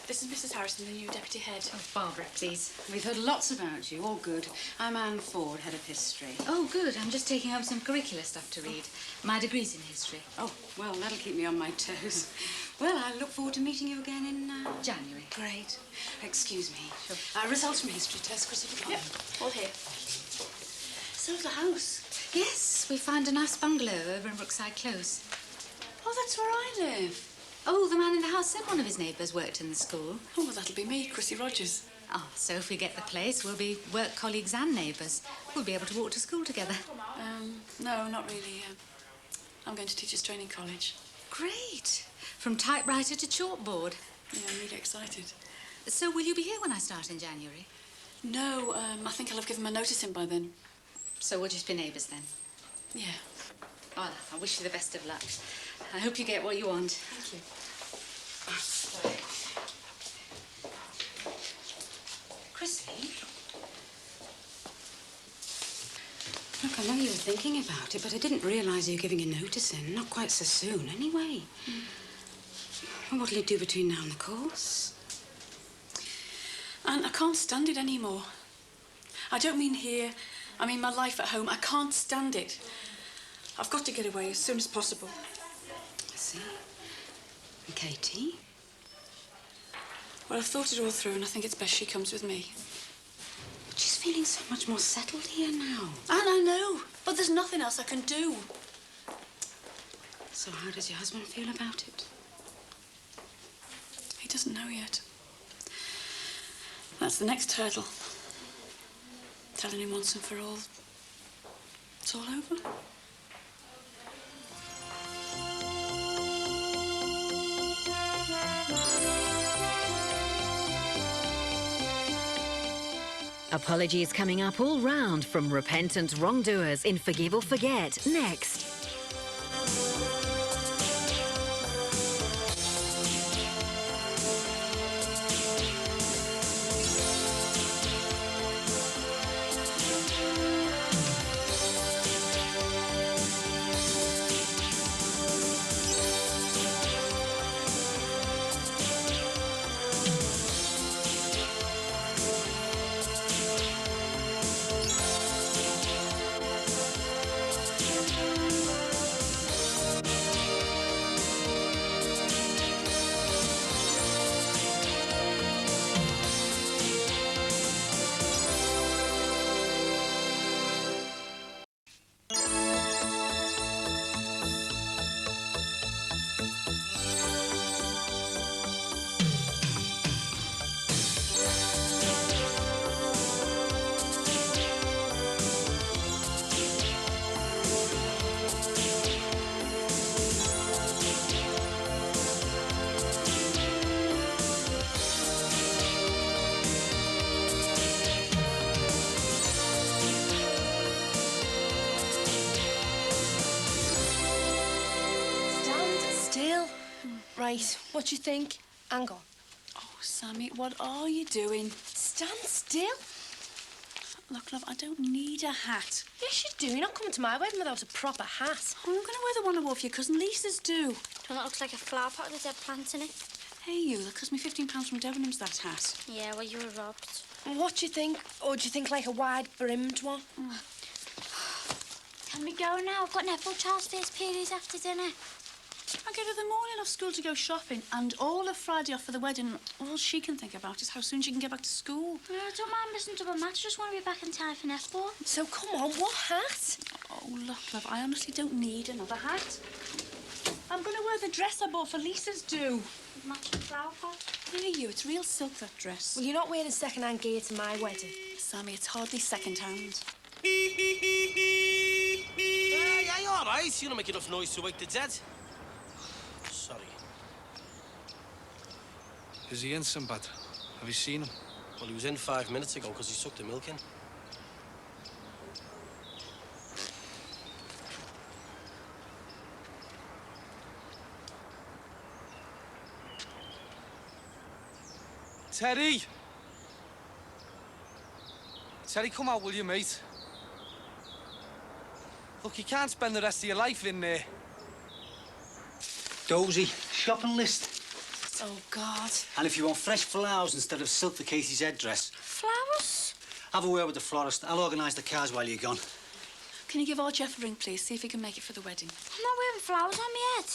This is Mrs. Harrison, the new deputy head. Oh, Barbara, please. We've heard lots about you. All good. I'm Anne Ford, head of history. Oh, good. I'm just taking home some curricular stuff to read. My degree's in history. Oh, well, that'll keep me on my toes. Well, I look forward to meeting you again in January. Great. Excuse me. Sure. Results from history test, Chrissy. Yep, all here. So the house. Yes, we found a nice bungalow over in Brookside Close. Oh, that's where I live. Oh, the man in the house said one of his neighbours worked in the school. Oh, well, that'll be me, Chrissy Rogers. Oh, so if we get the place, we'll be work colleagues and neighbours. We'll be able to walk to school together. No, not really. I'm going to Teachers Training College. Great. From typewriter to chalkboard. Yeah, I'm really excited. So will you be here when I start in January? No, I think I'll have given my notice in by then. So we'll just be neighbours then? Yeah. Well, I wish you the best of luck. I hope you get what you want. Thank you. Chrissy? Look, I know you were thinking about it, but I didn't realise you were giving a notice in. Not quite so soon, anyway. Well, what'll you do between now and the course? And I can't stand it anymore. I don't mean here. I mean my life at home. I can't stand it. I've got to get away as soon as possible. I see. And Katie? Well, I've thought it all through, and I think it's best she comes with me. But she's feeling so much more settled here now. And I know, but there's nothing else I can do. So how does your husband feel about it? doesn't know yet. That's the next hurdle. Telling him once and for all, it's all over. Apologies coming up all round from repentant wrongdoers in Forgive or Forget next. Right, what do you think? Hang on. Oh, Sammy, what are you doing? Stand still. Look, love, I don't need a hat. Yes, you do. You're not coming to my wedding without a proper hat. I'm going to wear the one I wore for your cousin Lisa's do. Don't that looks like a flower pot with dead plants in it? Hey, you, that cost me £15 from Debenhams, that hat. Yeah, well, you were robbed. What do you think? Or do you think like a wide-brimmed one? Can we go now? I've got netball Charles' first periods after dinner. I get her the morning off school to go shopping and all of Friday off for the wedding. All she can think about is how soon she can get back to school. No, I don't mind listening to a match. I just want to be back in time for netball. So come on, what hat? Oh, look, love, I honestly don't need another hat. I'm going to wear the dress I bought for Lisa's do. Matching flower pot. Here you, it's real silk, that dress. Well, you're not wearing second-hand gear to my wedding. Sammy, it's hardly second-hand. Yeah, you all right? You don't make enough noise to wake the dead. Sorry. Is he in, Sinbad? Have you seen him? Well, he was in 5 minutes ago because he sucked the milk in. Terry! Terry, come out, will you, mate? Look, you can't spend the rest of your life in there. Dozy, shopping list. Oh, God. And if you want fresh flowers instead of silk for Casey's headdress. Flowers? Have a word with the florist. I'll organise the cars while you're gone. Can you give our Jeff a ring, please? See if he can make it for the wedding. I'm not wearing flowers on my head.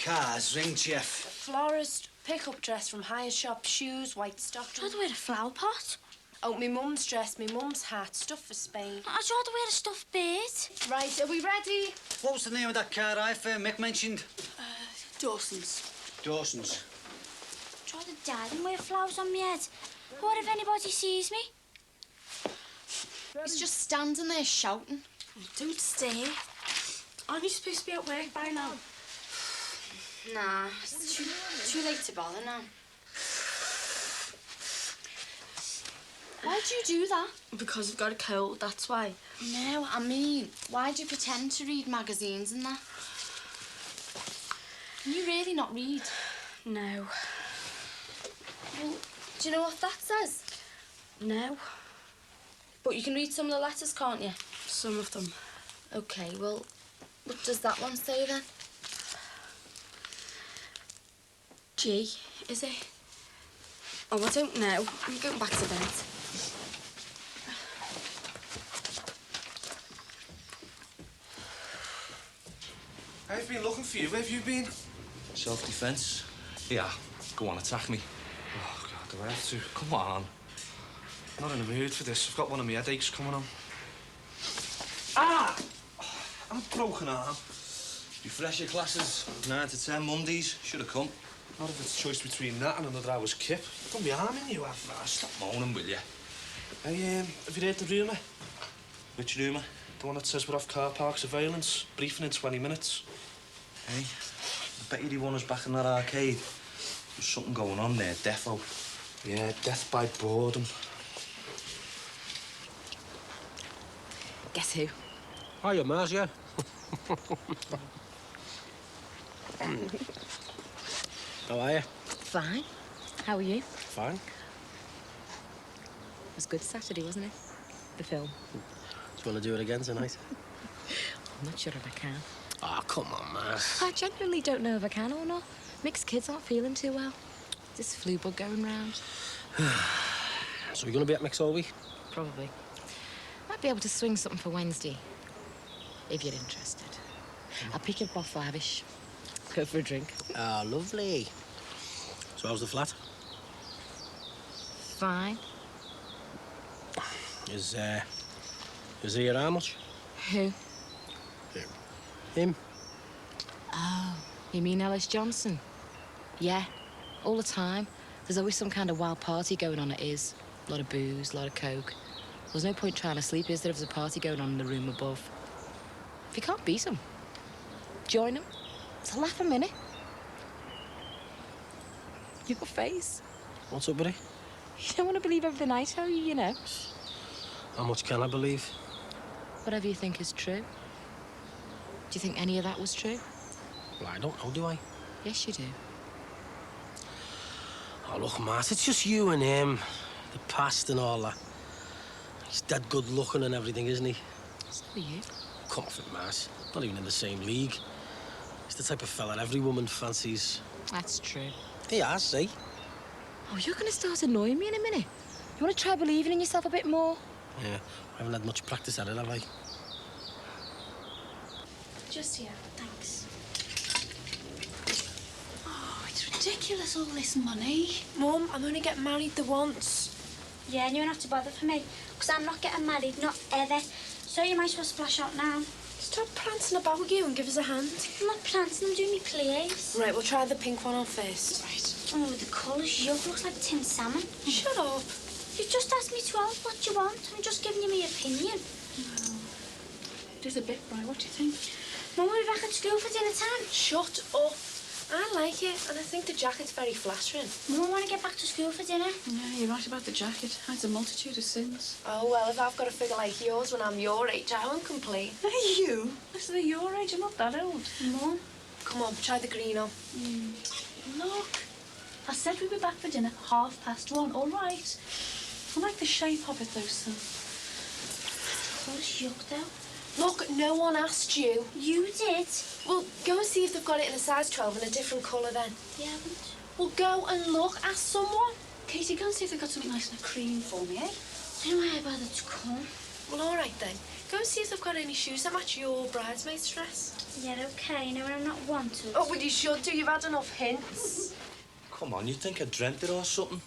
Cars, ring Jeff. Florist, pick-up dress from hire shop, shoes, white stocking. I'd wear a flower pot. Oh, me mum's dress, me mum's hat, stuff for Spain. I'd rather wear a stuffed bird. Right, are we ready? What was the name of that car Mick mentioned? Dawson's. Dawson's. I'd rather die than wear flowers on my head. What if anybody sees me? He's just standing there shouting. Oh, don't stay. Aren't you supposed to be at work by now? Nah, it's too late to bother now. Why'd you do that? Because I've got a cold, that's why. No, I mean, why'd you pretend to read magazines and that? Can you really not read? No. Well, do you know what that says? No. But you can read some of the letters, can't you? Some of them. OK, well, what does that one say then? G, is it? Oh, I don't know. I'm going back to bed. I've been looking for you. Where have you been? Self-defense. Yeah, go on, attack me. Oh, God, do I have to? Come on. I'm not in the mood for this. I've got one of my headaches coming on. Ah! I'm a broken arm. Refresher classes, 9 to 10 Mondays. Should have come. Not if it's choice between that and another hour's kip. Don't be harming you, Stop moaning, will you? Hey, have you heard the rumour? Which rumour? The one that says we're off car park surveillance, briefing in 20 minutes. Hey, I bet you they want us back in that arcade. There's something going on there, defo. Yeah, death by boredom. Guess who? Hiya, Mars, yeah. How are you? Fine. How are you? Fine. It was good Saturday, wasn't it? The film. Do you want to do it again tonight? I'm not sure if I can. Oh, come on, Mars. I genuinely don't know if I can or not. Mick's kids aren't feeling too well. This flu bug going round. So we're going to be at Mick's all week? Probably. Might be able to swing something for Wednesday, if you're interested. I'll pick you up off Lavish. Go for a drink. Ah, lovely. So how's the flat? Fine. Is he around much? Who? Him. Oh, you mean Ellis Johnson? Yeah, all the time. There's always some kind of wild party going on at his. A lot of booze, a lot of coke. There's no point trying to sleep, is there, if there's a party going on in the room above? If you can't beat him, join him. It's a laugh a minute. Your face. What's up, buddy? You don't want to believe everything I tell you, you know. How much can I believe? Whatever you think is true. Do you think any of that was true? Well, I don't know, do I? Yes, you do. Oh, look, Mars, it's just you and him. The past and all that. He's dead good looking and everything, isn't he? So are you. Come off it, Mars. Not even in the same league. He's the type of fella every woman fancies. That's true. He has, see? Oh, you're going to start annoying me in a minute. You want to try believing in yourself a bit more? Yeah, I haven't had much practice at it, have I? Just here, thanks. Oh, it's ridiculous, all this money. Mum, I'm only getting married the once. Yeah, and you don't have to bother for me, because I'm not getting married, not ever. So you might as well splash out now. Stop prancing about you and give us a hand. I'm not prancing, I'm doing me plays. Right, we'll try the pink one on first. Right. Oh, the colour's yuck, looks like tin salmon. Shut up. You just asked me to ask what you want. I'm just giving you my opinion. Well, it is a bit bright. What do you think? Mum will be back at school for dinner time. Shut up. I like it, and I think the jacket's very flattering. Mum, I want to get back to school for dinner. Yeah, you're right about the jacket. Hides a multitude of sins. Oh, well, if I've got a figure like yours when I'm your age, I won't complain. Hey, you? Listen, at your age, I'm not that old. Mum. Come on, try the green on. Look, I said we'd be back for dinner 1:30. All right. I like the shape of it, though, son. Colour's yuck, though. Look, no one asked you. You did. Well, go and see if they've got it in a size 12 in a different colour then. They haven't. Well, go and look. Ask someone. Katie, go and see if they've got something nice and cream for me, eh? I don't know why I bothered to come. Well, all right then. Go and see if they've got any shoes that match your bridesmaid's dress. Yeah, okay. You know when I'm not wanted. Oh, well, you should do. You've had enough hints. Come on, you think I dreamt it or something?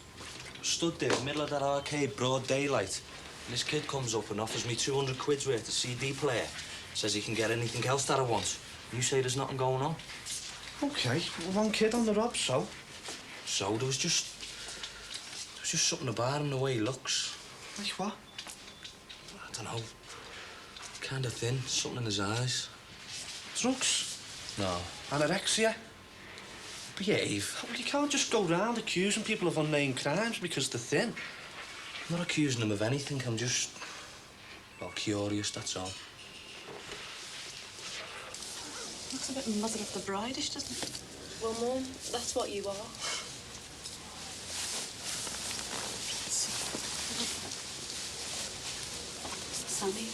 Stood there in the middle of that arcade, broad daylight, and this kid comes up and offers me 200 quid's worth of CD player. Says he can get anything else that I want. You say there's nothing going on. Okay, one kid on the rob, so? So there was just something about him, the way he looks. Like what? I don't know. Kind of thin, something in his eyes. Drugs? No. Anorexia? Behave. Well, you can't just go round accusing people of unnamed crimes because they're thin. I'm not accusing him of anything, I'm just, well, curious, that's all. Looks a bit mother of the bride-ish, doesn't it? Well, Mum, that's what you are. Sammy,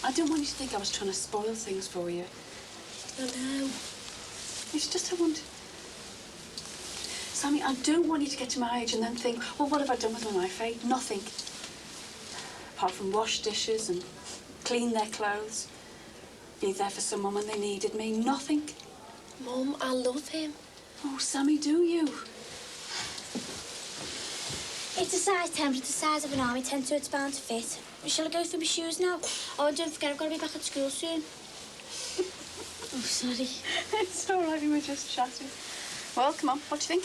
I didn't want you to think I was trying to spoil things for you. I know. It's just I want... Sammy, I don't want you to get to my age and then think, well, what have I done with my life, eh? Nothing. Apart from wash dishes and clean their clothes, be there for someone when they needed me. Nothing. Mum, I love him. Oh, Sammy, do you? It's a size 10, but it's the size of an army tent, so it's bound to fit. Shall I go for my shoes now? Oh, and don't forget, I've got to be back at school soon. Oh, sorry. It's all right, we were just chatting. Well, come on, what do you think?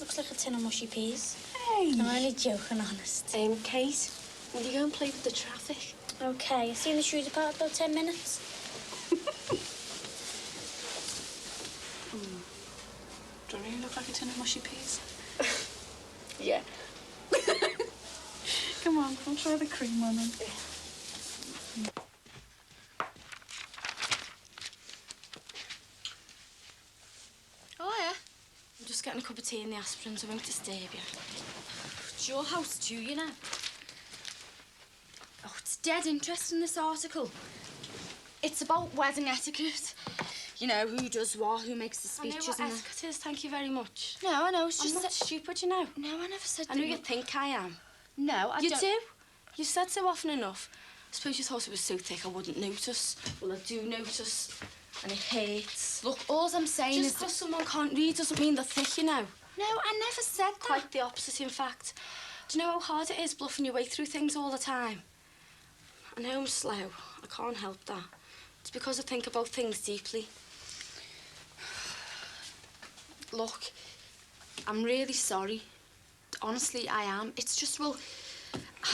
Looks like a tin of mushy peas. Hey! I'm only joking, honest. Kate, will you go and play with the traffic? Okay, I'll see you in the shooter park about 10 minutes. Do I really look like a tin of mushy peas? Yeah. Come on, I'll try the cream on them. Oh, yeah. I'm just getting a cup of tea in the aspirins. I won't disturb you. It's your house too, you know. Oh, it's dead interesting, this article. It's about wedding etiquette. You know, who does what, who makes the I know speeches what and etiquette is, thank you very much. No, I know, it's I'm just not that... stupid, you know. No, I never said I know you think I am. No, I You don't... do. You said so often enough. I suppose you thought it was so thick I wouldn't notice. Well, I do notice. And it hurts. Look, all I'm saying is... Just because someone can't read doesn't mean they're thick, you know. No, I never said that. Quite the opposite, in fact. Do you know how hard it is bluffing your way through things all the time? I know I'm slow. I can't help that. It's because I think about things deeply. Look, I'm really sorry. Honestly, I am. It's just, well,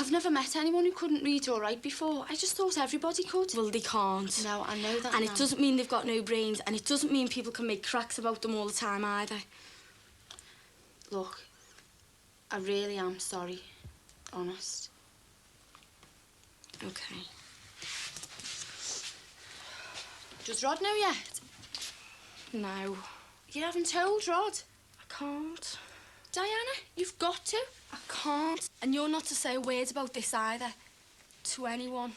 I've never met anyone who couldn't read or write before. I just thought everybody could. Well, they can't. No, I know that And now. it doesn't mean they've got no brains, and it doesn't mean people can make cracks about them all the time either. Look, I really am sorry. Honest. Okay. Does Rod know yet? No. You haven't told Rod? I can't. Diana, you've got to. I can't. And you're not to say a word about this either. To anyone.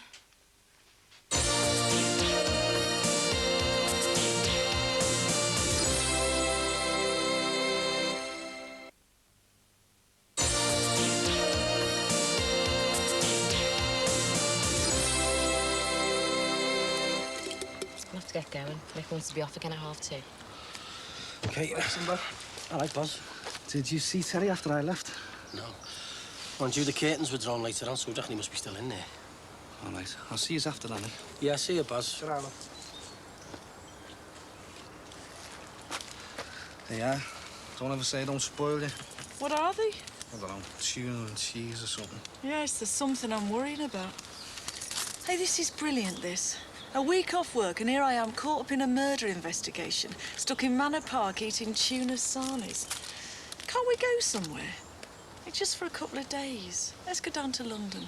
I'll have to get going. Mick wants to be off again at 2:30. Okay. All right, Buzz. Did you see Terry after I left? No. Mind you, the curtains were drawn later on, so we definitely must be still in there. All right. I'll see you after, Annie. Yeah, see you, Buzz. They are. Don't ever say don't spoil you. What are they? I don't know, tuna and cheese or something. Yes, there's something I'm worrying about. Hey, this is brilliant, this. A week off work, and here I am caught up in a murder investigation, stuck in Manor Park eating tuna sarnies. Can't we go somewhere? It's just for a couple of days. Let's go down to London.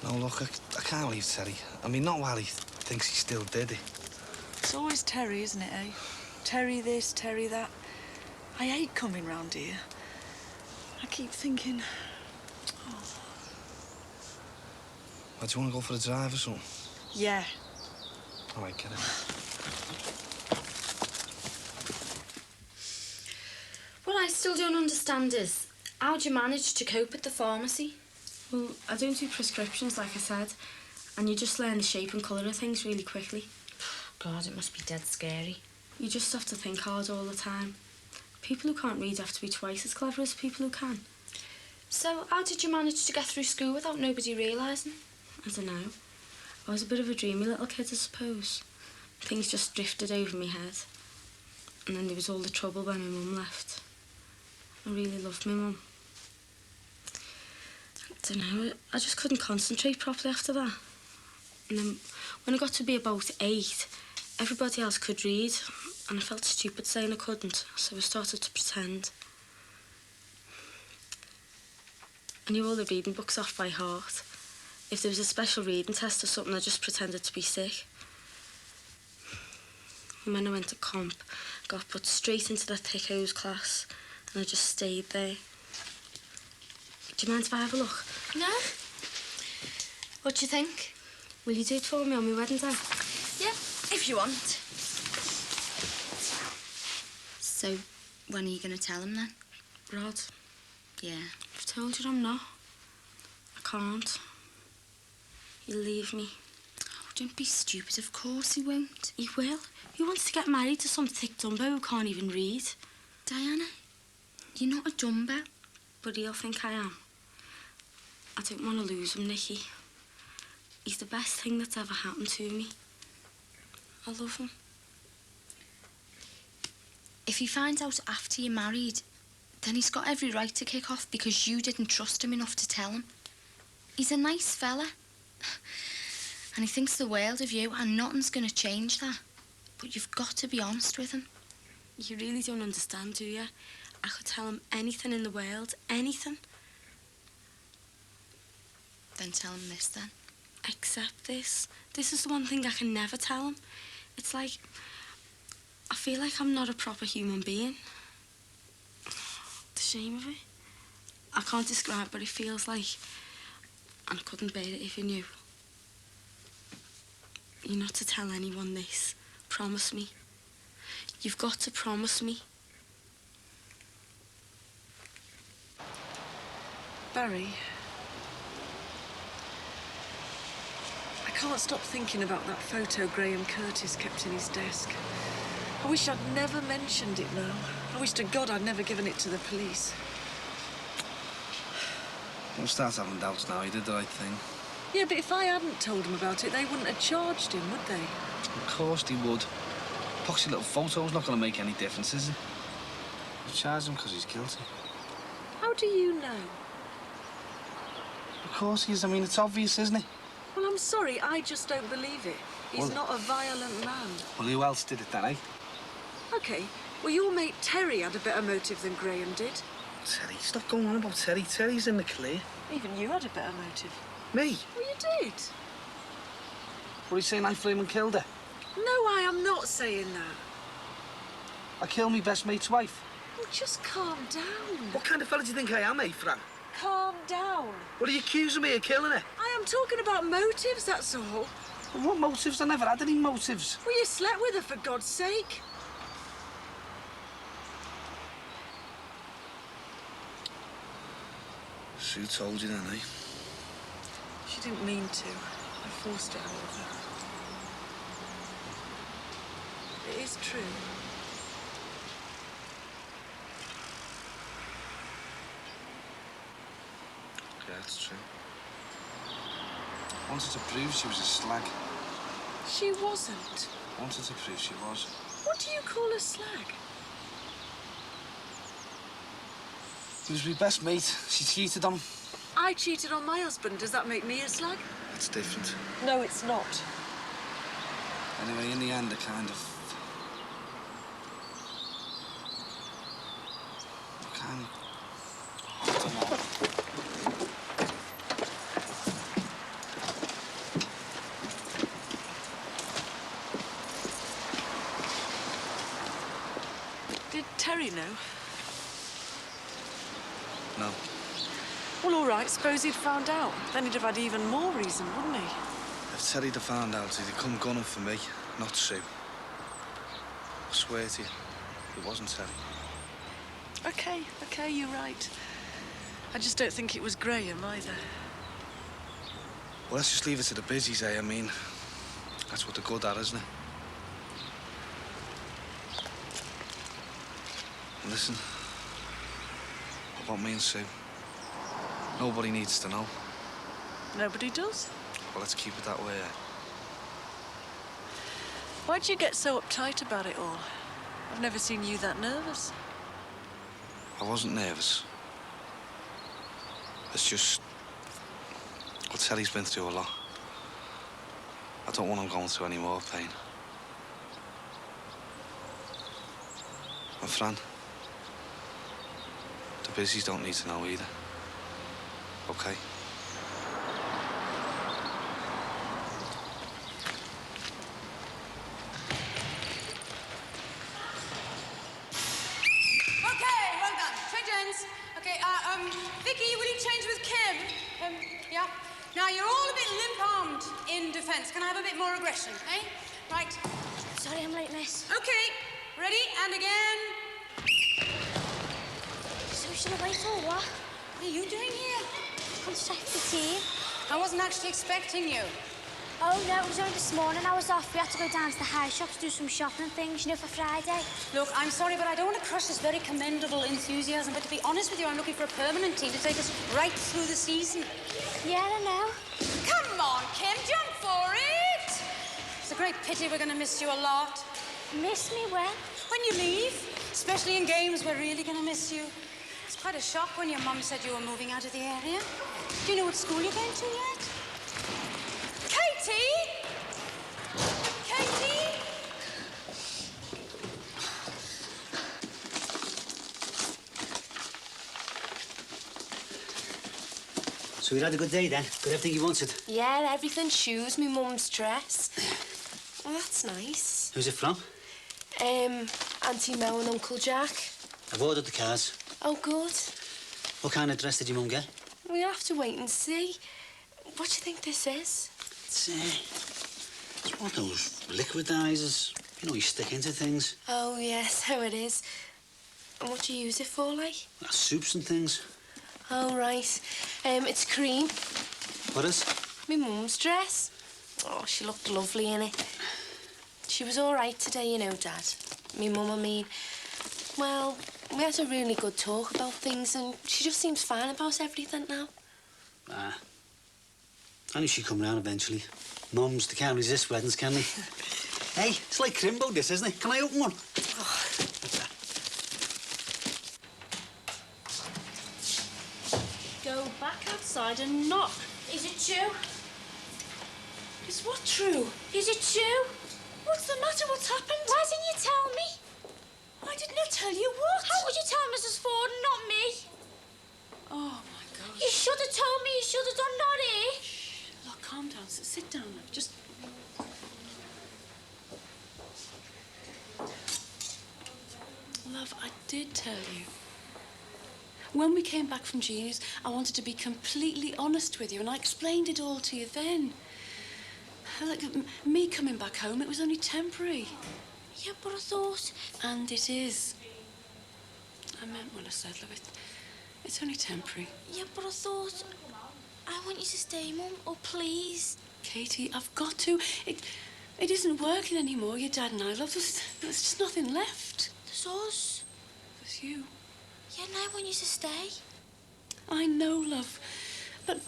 No, look, I can't leave Terry. I mean, not while he thinks he still did it. It's always Terry, isn't it, eh? Terry this, Terry that. I hate coming round here. I keep thinking... Well, do you want to go for a drive or something? Yeah. All right, get it. What I still don't understand is, how'd you manage to cope at the pharmacy? Well, I don't do prescriptions, like I said, and you just learn the shape and colour of things really quickly. God, it must be dead scary. You just have to think hard all the time. People who can't read have to be twice as clever as people who can. So, how did you manage to get through school without nobody realising? I don't know. I was a bit of a dreamy little kid, I suppose. Things just drifted over my head. And then there was all the trouble when my mum left. I really loved my mum. I don't know, I just couldn't concentrate properly after that. And then when I got to be about 8, everybody else could read, and I felt stupid saying I couldn't, so I started to pretend. I knew all the reading books off by heart. If there was a special reading test or something, I just pretended to be sick. And when I went to comp, I got put straight into the thick hose class, and I just stayed there. Do you mind if I have a look? No? What do you think? Will you do it for me on my wedding day? Yeah, if you want. So, when are you going to tell him then? Rod? Yeah. I've told you I'm not. I can't. He'll leave me. Oh, don't be stupid, of course he won't. He will. He wants to get married to some thick dumbo who can't even read. Diana, you're not a dumbo. But he'll think I am. I don't want to lose him, Nicky. He's the best thing that's ever happened to me. I love him. If he finds out after you're married, then he's got every right to kick off because you didn't trust him enough to tell him. He's a nice fella. And he thinks the world of you, and nothing's going to change that. But you've got to be honest with him. You really don't understand, do you? I could tell him anything in the world, anything. Then tell him this, then. Except this. This is the one thing I can never tell him. It's like, I feel like I'm not a proper human being. The shame of it. I can't describe what it feels like. And I couldn't bear it if you knew. You're not to tell anyone this. Promise me. You've got to promise me. Barry, I can't stop thinking about that photo Graham Curtis kept in his desk. I wish I'd never mentioned it now. I wish to God I'd never given it to the police. Don't start having doubts now. He did the right thing. Yeah, but if I hadn't told him about it, they wouldn't have charged him, would they? Of course they would. Poxy little photo's not going to make any difference, is it? We'll charge him because he's guilty. How do you know? Of course he is. I mean, it's obvious, isn't it? Well, I'm sorry, I just don't believe it. He's Well- not a violent man. Well, who else did it then, eh? OK, well, your mate Terry had a better motive than Graham did. Terry, stop going on about Terry. Terry's in the clear. Even you had a better motive. Me? Well, you did. What are you saying? I flew him and killed her? No, I am not saying that. I killed me best mate's wife. Well, just calm down. What kind of fella do you think I am, eh, Fran? Calm down. What are you accusing me of killing her? I am talking about motives, that's all. Well, what motives? I never had any motives. Well, you slept with her, for God's sake. Sue told you then, eh? She didn't mean to. I forced it out of her. It is true. Yeah, it's true. Wanted to prove she was a slag. She wasn't. Wanted to prove she was. What do you call a slag? He was my best mate. She cheated on him. I cheated on my husband. Does that make me a slag? It's different. No, it's not. Anyway, in the end, I kind of... I don't know. Did Terry know? No. Well, all right, suppose he'd found out. Then he'd have had even more reason, wouldn't he? If Terry'd have found out, he'd have come gunning for me, not Sue. I swear to you, it wasn't Terry. OK, you're right. I just don't think it was Graham either. Well, let's just leave it to the busies, eh? I mean, that's what they're good at, isn't it? And listen, about me and Sue, nobody needs to know. Nobody does? Well, let's keep it that way, eh? Why'd you get so uptight about it all? I've never seen you that nervous. I wasn't nervous. It's just... Well, Terry's been through a lot. I don't want him going through any more pain. And Fran, the busies don't need to know either. OK? Vicky, will you change with Kim? Yeah. Now, you're all a bit limp-armed in defence. Can I have a bit more aggression, eh? Right. Sorry I'm late, miss. OK. Ready? And again. So should I wait or what? What are you doing here? I'm straight for the team. I wasn't actually expecting you. Oh, no, it was only this morning. I was off. We had to go down to the house shop to do some shopping and things, you know, for Friday. Look, I'm sorry, but I don't want to crush this very commendable enthusiasm, but to be honest with you, I'm looking for a permanent team to take us right through the season. Yeah, I know. Come on, Kim, jump for it! It's a great pity we're going to miss you a lot. Miss me when? when you leave, especially in games we're really going to miss you. It's quite a shock when your mum said you were moving out of the area. Do you know what school you're going to yet? Katie! Katie! So you had a good day then? Got everything you wanted? Yeah, everything. Shoes, my mum's dress. Oh, that's nice. Who's it from? Auntie Mo and Uncle Jack. I've ordered the cars. Oh, good. What kind of dress did your mum get? We'll have to wait and see. What do you think this is? It's one of those liquidizers. You know, you stick into things. Oh, yes, how it is. And what do you use it for, like? Soups and things. Oh, right. It's cream. What is? My mum's dress. Oh, she looked lovely in it. She was all right today, you know, Dad. Me mum, I mean. Well, we had a really good talk about things and she just seems fine about everything now. Ah. I knew she'd come round eventually. Mums, they can't resist weddings, can they? Hey, it's like Crimbo, this, isn't it? Can I open one? Oh. Go back outside and knock. Is it true? Is what true? Is it true? What's the matter? What's happened? Why didn't you tell me? I did not tell you what? How would you tell Mrs. Ford and not me? Oh, my gosh. You should have told me. You should have done, not it. Look, calm down. Sit down, love. Just... Love, I did tell you. When we came back from Jeannie's, I wanted to be completely honest with you, and I explained it all to you then. Like, me coming back home, it was only temporary. Yeah, but I thought... And it is. I meant what I said, love. It's only temporary. Yeah, but I thought... I want you to stay, Mum. Oh, please. Katie, I've got to. It isn't working anymore, your dad and I, love. There's just nothing left. There's us. There's you. Yeah, and I want you to stay. I know, love. But,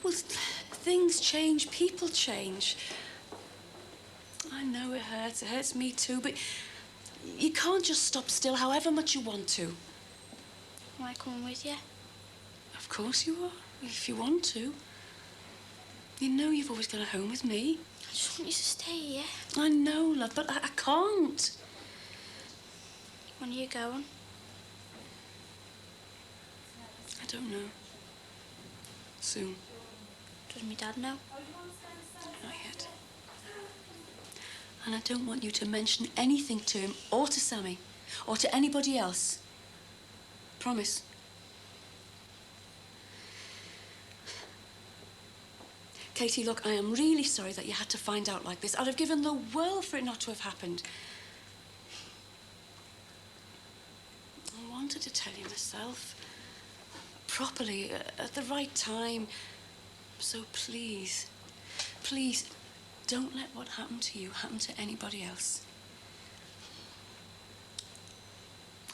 well, things change, people change. I know it hurts. It hurts me too, but you can't just stop still however much you want to. Am I coming with you? Of course you are, if you want to. You know you've always got a home with me. I just want you to stay here. I know, love, but I can't. When are you going? I don't know. Soon. Does my dad know? Not yet. And I don't want you to mention anything to him or to Sammy or to anybody else. Promise. Katie, look, I am really sorry that you had to find out like this. I'd have given the world for it not to have happened. I wanted to tell you myself. Properly, at the right time. So please, please, don't let what happened to you happen to anybody else.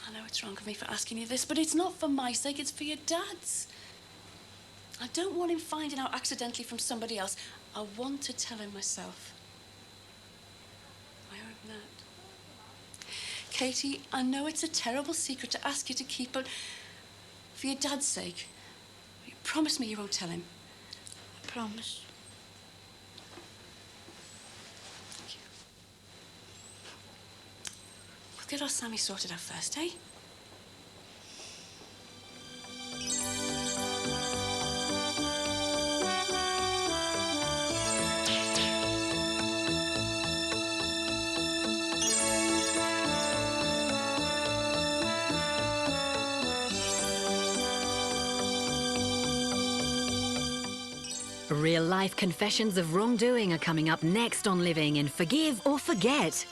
I know it's wrong of me for asking you this, but it's not for my sake, it's for your dad's. I don't want him finding out accidentally from somebody else. I want to tell him myself. I owe him that. Katie, I know it's a terrible secret to ask you to keep, but for your dad's sake, you promise me you won't tell him. I promise. Thank you. We'll get our Sammy sorted out first, eh? Real-life confessions of wrongdoing are coming up next on Living in Forgive or Forget.